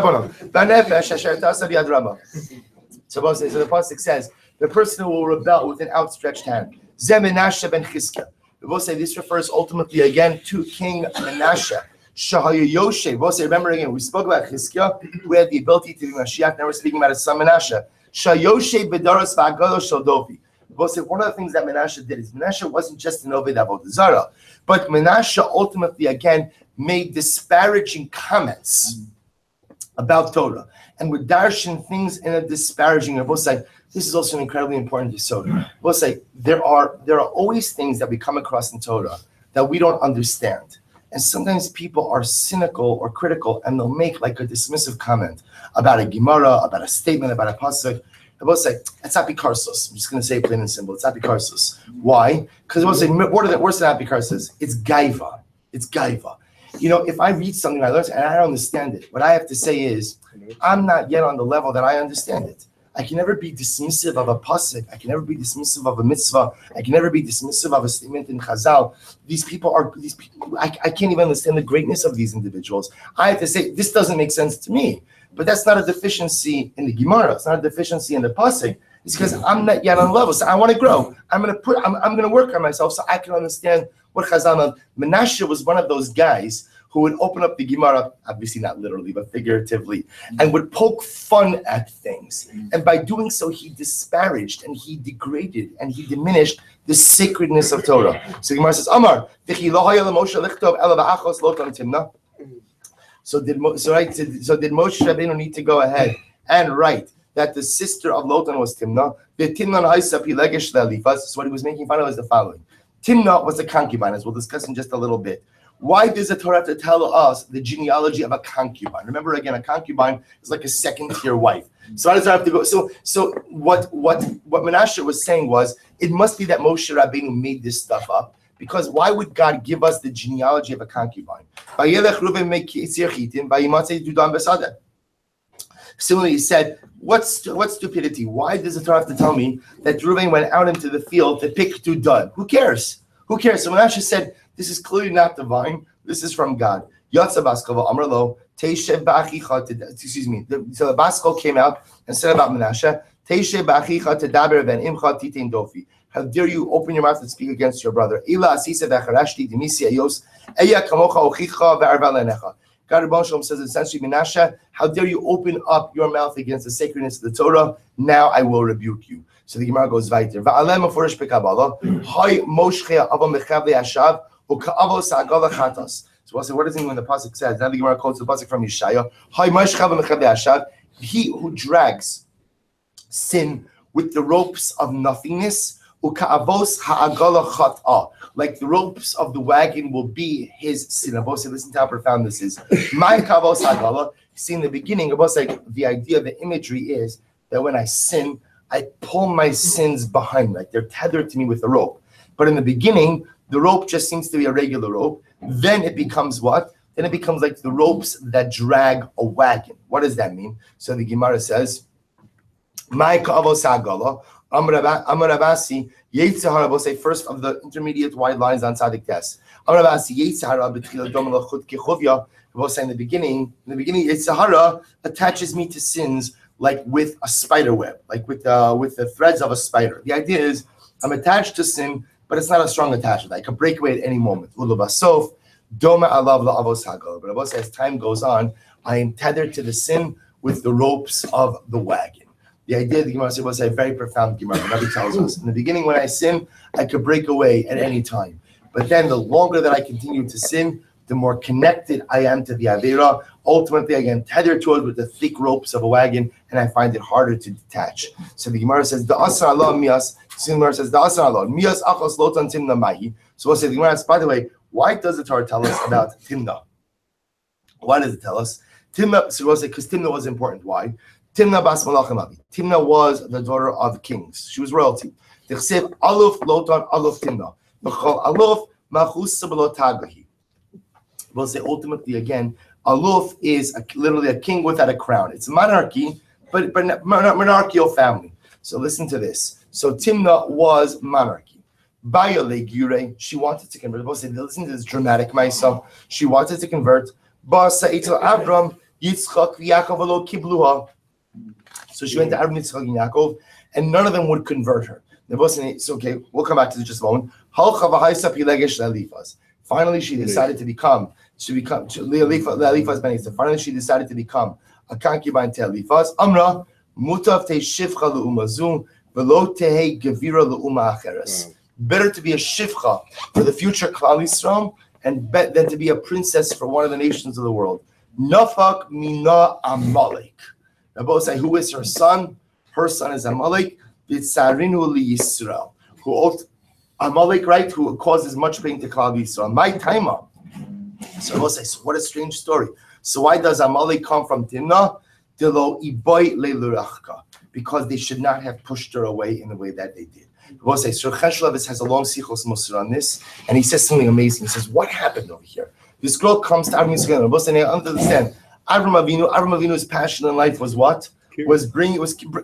pasuk says, the person who will rebel with an outstretched hand. Menashe ben Chizkiah. We will say this refers ultimately again to King Menashe. Shahayoshe. We'll say, remember again, we spoke about Chizkiah, who had the ability to be Mashiach. Now we're speaking about his son Menashe. Shayoshe bedaras v'agalo shaldovi. We'll say one of the things that Menashe did is Menashe wasn't just an Oved Avodah Zarah, but Menashe ultimately again made disparaging comments about Torah and would darshan things in a disparaging way. We'll say this is also an incredibly important yesod. We'll say there are always things that we come across in Torah that we don't understand. And sometimes people are cynical or critical and they'll make like a dismissive comment about a Gemara, about a statement, about a pasuk. I will say, it's apikarsos. I'm just going to say it plain and simple. It's apikarsos. Why? Because I will say, worse than apikarsos, it's gaiva. It's gaiva. You know, if I read something I learned and I don't understand it, what I have to say is, I'm not yet on the level that I understand it. I can never be dismissive of a pasuk. I can never be dismissive of a mitzvah. I can never be dismissive of a statement in Chazal. I can't even understand the greatness of these individuals. I have to say, this doesn't make sense to me. But that's not a deficiency in the Gemara. It's not a deficiency in the pasuk. It's because I'm not yet on the level. So I want to grow. I'm going to work on myself so I can understand what Chazal. Menashe was one of those guys who would open up the Gemara, obviously not literally, but figuratively, and would poke fun at things. And by doing so, he disparaged and he degraded and he diminished the sacredness of Torah. So the Gemara says, Amar, So did Moshe Rabbeinu need to go ahead and write that the sister of Lotan was Timnah? So what he was making fun of is the following. Timnah was a concubine, as we'll discuss in just a little bit. Why does the Torah have to tell us the genealogy of a concubine? Remember again, a concubine is like a second-tier wife. So why does it have to go? So what Menashe was saying was, it must be that Moshe Rabbeinu made this stuff up. Because why would God give us the genealogy of a concubine? Similarly, he said, what stupidity? Why does the Torah have to tell me that Reuben went out into the field to pick Dud? Who cares? Who cares? So Menashe said, this is clearly not divine. This is from God. Excuse me. So the Baskal came out and said about Menashe, how dare you open your mouth and speak against your brother? God says essentially, Menashe, how dare you open up your mouth against the sacredness of the Torah? Now I will rebuke you. So the Gemara goes weiter. So we'll say, what does it mean when the pasuk says? Now the Gemara quotes the pasuk from Yeshaya. He who drags sin with the ropes of nothingness, like the ropes of the wagon will be his sin. Listen to how profound this is. See in the beginning, the idea, the imagery is that when I sin, I pull my sins behind me, like they're tethered to me with a rope. But in the beginning, the rope just seems to be a regular rope. Then it becomes what? Then it becomes like the ropes that drag a wagon. What does that mean? So the Gemara says, Amarabasi, Yetzirah, we'll say first of the intermediate wide lines on Tzadik Tes. Amarabasi, Yetzirah, B'tchila Dom L'chut Kechovya, we'll say in the beginning, Yetzirah attaches me to sins like with a spider web, like with the threads of a spider. The idea is, I'm attached to sin, but it's not a strong attachment. I can break away at any moment. Ulubasof, Doma Alav La'avos Hagal. But as time goes on, I am tethered to the sin with the ropes of the wagon. The idea the Gemara was a very profound Gemara. The Rabbi tells us, in the beginning when I sin, I could break away at any time. But then the longer that I continue to sin, the more connected I am to the Avera. Ultimately, I get tethered to it with the thick ropes of a wagon, and I find it harder to detach. So the Gemara says, "Da'asar Allah mias." The Gemara says, "Da'asar Allah mias achos lotan timna mahi." So we'll say the Gemara says, by the way, why does the Torah tell us about Timna? Why does it tell us Timna? So we'll say because Timna was important. Why? Timna bas malachim avi. Timna was the daughter of kings. She was royalty. Tichsev aluf lotan aluf Timna. B'chol aluf machus sablo tagahi. We'll say ultimately again, aluf is literally a king without a crown. It's a monarchy, but monarchical family. So listen to this. So Timna was monarchy. She wanted to convert. Listen to this dramatic myself. She wanted to convert. Avram, Yitzchak, Yaakov, Elo Kibluha. So she went to Avram, Yitzchak, and Yaakov, and none of them would convert her. So okay, we'll come back to this just a moment. Finally, she decided to become. Finally, she decided to become a concubine to Eliphaz. Amra mutav te shivcha le'umazu velo tehe gevira le'uma acheres. Better to be a shivcha for the future Klal Yisrael and than to be a princess for one of the nations of the world. Nafak mina Amalek. Rabbi say, who is her son? Her son is Amalek. V'tzarinu liYisrael. Who Amalek, right? Who causes much pain to Klal Yisrael. My time up. So Rabbi say, so what a strange story. So why does Amalek come from Timnah? Because they should not have pushed her away in the way that they did. Rabbi say, Sir Cheshlevis has a long sichos musar on this, and he says something amazing. He says, what happened over here? This girl comes to Avram Yisrael. Rabbi say, I understand. Avram Avinu's passion in life was what? Was bringing people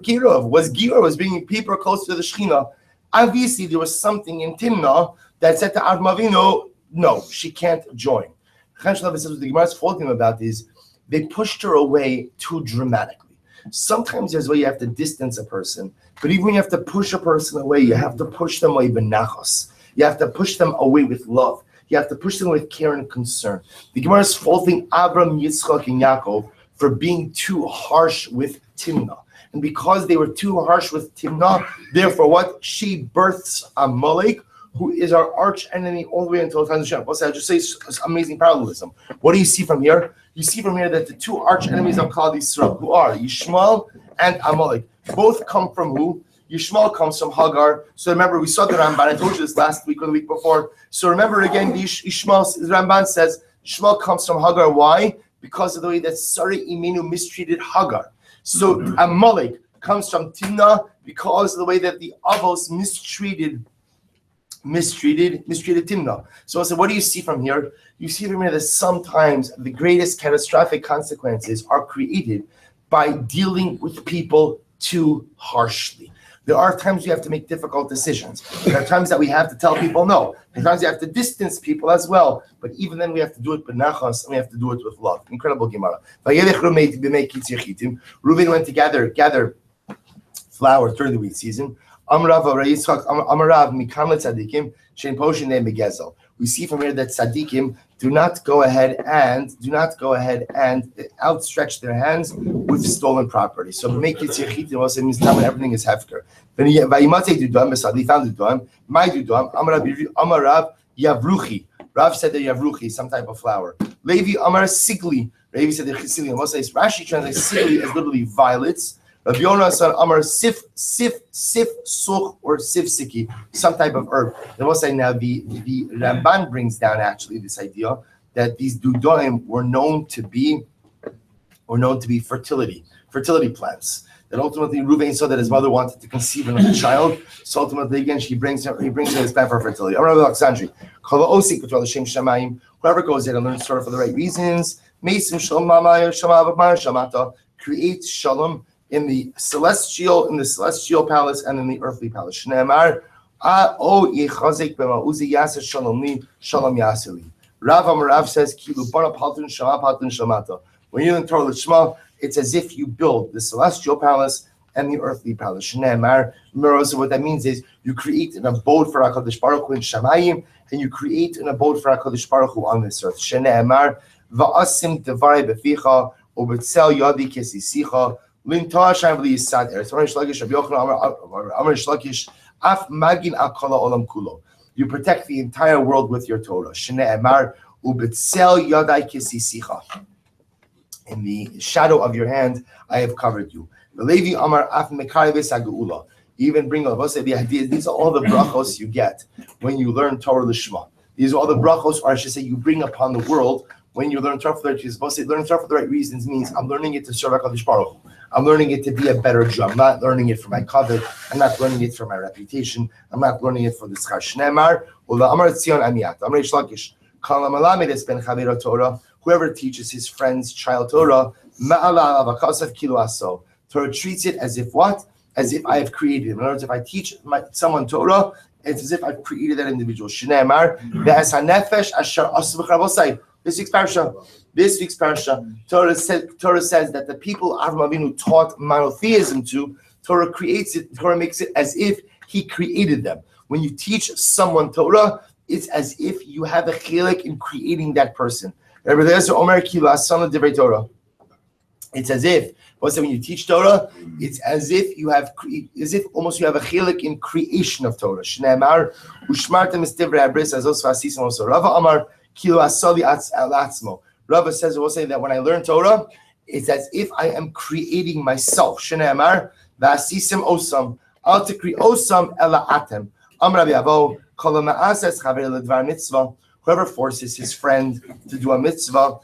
close to the Shekhinah. Obviously, there was something in Timnah that said to Avram Avinu, no, she can't join. Cheshlevis says what the Gemara is faulting about is they pushed her away too dramatically. Sometimes there's a way you have to distance a person, but even when you have to push a person away, you have to push them away benachos. You have to push them away with love. You have to push them with care and concern. The Gemara is faulting Avram, Yitzchak, and Yaakov for being too harsh with Timnah. And because they were too harsh with Timnah, therefore what? She births Amalek, who is our arch enemy all the way until the time of Hashem. I'll just say it's amazing parallelism. What do you see from here? You see from here that the two arch enemies of Klal Yisrael, who are Yishmael and Amalek, both come from who? Yishmael comes from Hagar. So remember, we saw the Ramban. I told you this last week or the week before. So remember again, the Ramban says Yishmael comes from Hagar. Why? Because of the way that Sarai Imenu mistreated Hagar. So Amalek comes from Timnah because of the way that the Avos mistreated Timnah. So I said, what do you see from here? You see from here that sometimes the greatest catastrophic consequences are created by dealing with people too harshly. There are times you have to make difficult decisions. There are times that we have to tell people no. There are times you have to distance people as well. But even then we have to do it benachos and we have to do it with love. Incredible Gemara. Reuven went to gather flowers during the wheat season. We see from here that tzaddikim do not go ahead and outstretch their hands with stolen property. So make it also means everything is hefker. He found the duam. My duam. Amarav yavruchi. Rav said that yavruchi is some type of flower. Levi amar sigli. Levi said that chisigli. Rashi translates sigli as literally violets. Rabbi Yonasan Amar sif such or siki, some type of herb. I will say now the Ramban brings down actually this idea that these dudoim were known to be fertility plants. That ultimately Reuven saw that his mother wanted to conceive another child, so ultimately again he brings her this plant for fertility. Whoever goes there and learns Torah for the right reasons, create shalom in the celestial palace and in the earthly palace. Rav says, when you learn Torah L'Shma, it's as if you build the celestial palace and the earthly palace. So what that means is you create an abode for HaKadosh Baruch Hu in Shamayim, and you create an abode for HaKadosh Baruch Hu on this earth. Shne'emar va'asim devarai beficha ubetzel yadi kesisicha. You protect the entire world with your Torah. In the shadow of your hand, I have covered you. Even bring the idea. These are all the brachos you get when you learn Torah L'Shma. These are all the brachos, or I should say, you bring upon the world when you learn Torah for the right reasons. Supposed to learn Torah for the right reasons means I'm learning it to serve HaKadosh Baruch Hu. I'm learning it to be a better Jew. I'm not learning it for my kavod. I'm not learning it for my reputation. I'm not learning it for the schar shneimar. Whoever teaches his friend's child Torah, Torah treats it as if what? As if I have created him. In other words, if I teach someone Torah, It's as if I've created that individual. Shneimar ve'es hanefesh asher asu b'charabosai. This week's parsha, Torah says that the people Avraham Avinu taught monotheism to, Torah creates it. Torah makes it as if he created them. When you teach someone Torah, it's as if you have a chilek in creating that person. It's as if, when you teach Torah, it's as if you have, almost you have a chilek in creation of Torah. Shneimar ushmartem es divrei habris azos v'asisim also. Rava Amar kilu asali alatzmo. Rava says, we'll say that when I learn Torah, it's as if I am creating myself. Shneimar v'asisim osam. Al tikri osam ela atem. Amar Rabbi Avo kol ma'ases chaver ledvar mitzvah. Whoever forces his friend to do a mitzvah,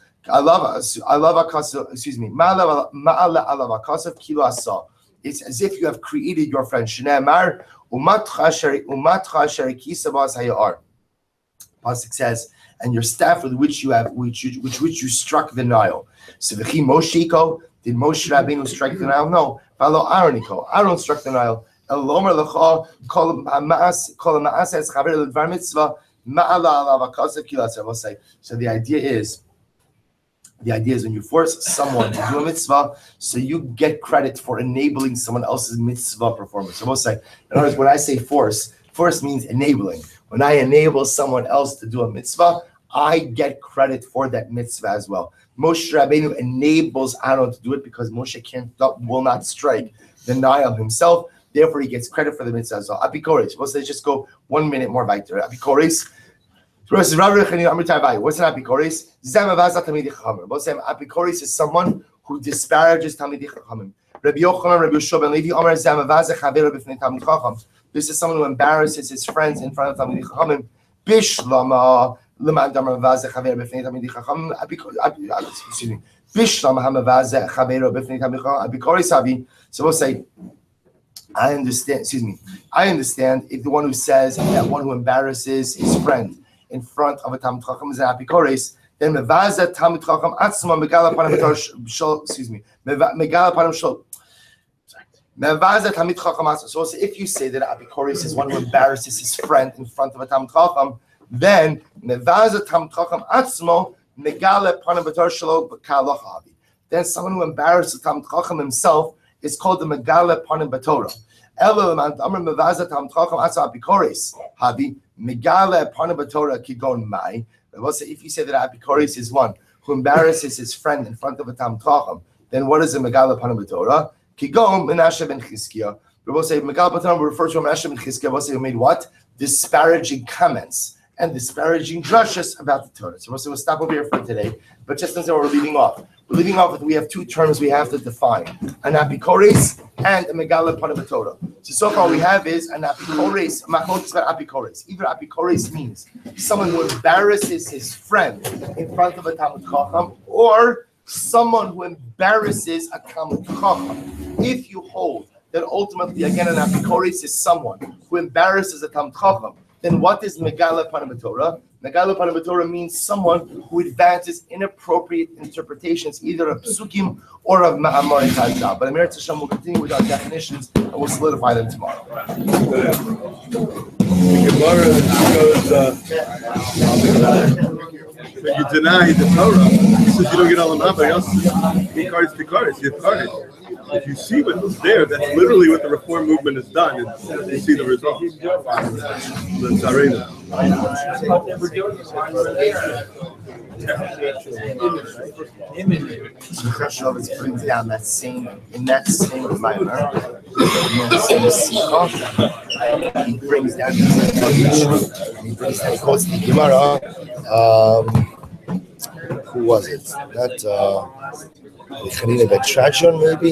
it's as if you have created your friend. Pasuk says, and your staff with which you have, which you struck the Nile. So the Moshiko, did Moshe Rabbeinu strike the Nile? No. Aaron struck the Nile. So the idea is when you force someone to do a mitzvah, so you get credit for enabling someone else's mitzvah performance. So we'll say, in other words, when I say force means enabling. When I enable someone else to do a mitzvah, I get credit for that mitzvah as well. Moshe Rabbeinu enables Aaron to do it because Moshe will not strike the Nile himself. Therefore, he gets credit for the mitzvah as well. Apikoris. We'll say, just go 1 minute more back there. Apikoris. What's an apikoris? Apikoris is someone who disparages Talmidei Chachamim. Rabbi Yochanan, Rabbi Shmuel ben Levi, Omer Zamavaze Chaver b'fnei Talmid Chacham. This is someone who embarrasses his friends in front of Talmidei Chachamim. Bishlama l'man damavaze Chaver b'fnei Talmidei Chachamim. Excuse me. Bishlama hamavaze Chaver b'fnei Talmidei Chachamim. Apikoris havi. So we'll say, I understand if the one who says that one who embarrasses his friend in front of a Talmid Chacham is an apikoris, then mevaza Talmid Chacham atzma megala panim shol. Excuse me, megala panim shol. Mevaza Talmid Chacham atzma. So if you say that apikoris is one who embarrasses his friend in front of a Talmid Chacham, then mevaza Talmid Chacham atzma megala panim shol b'kalachavi. Then someone who embarrasses Talmid Chacham himself is called the megala panim b'torah. Elamant amar mevaza Talmid Chacham atzma apikoris havi. Megala Parnabatora Kigon Mai. If you say that apikoris is one who embarrasses his friend in front of a Talmid Chacham, then what is a Megala Parnabatora? Kigon Menashe ben Chizkiah. We'll say Megala Parnabatora refers to Menashe ben Chizkiah. We'll say who made what? Disparaging comments and disparaging drushes about the Torah. So we'll stop over here for today. But just as we're leaving off. We're leaving off with, we have two terms we have to define. An apikoris and a megala parnabatora. So far we have is an apikoris, apikoris. Either apikoris means someone who embarrasses his friend in front of a Talmid Chacham, or someone who embarrasses a Talmid Chacham. If you hold that ultimately, again, an apikoris is someone who embarrasses a Talmid Chacham, then what is megala parnabatora? Megala parnabatora means someone who advances inappropriate interpretations, either of psukim or of ma'amar chazal. But Amir Hashem will continue with our definitions and we'll solidify them tomorrow. When you deny the Torah, he says you don't get all the but he also says pikaris, you have courage. If you see what's there, that's literally what the reform movement has done, and you see the results. The Tzarena. So Khrushchev is putting down that same environment. He brings down he quotes the Gemara. Who was it? That Chanina Betrajon, maybe?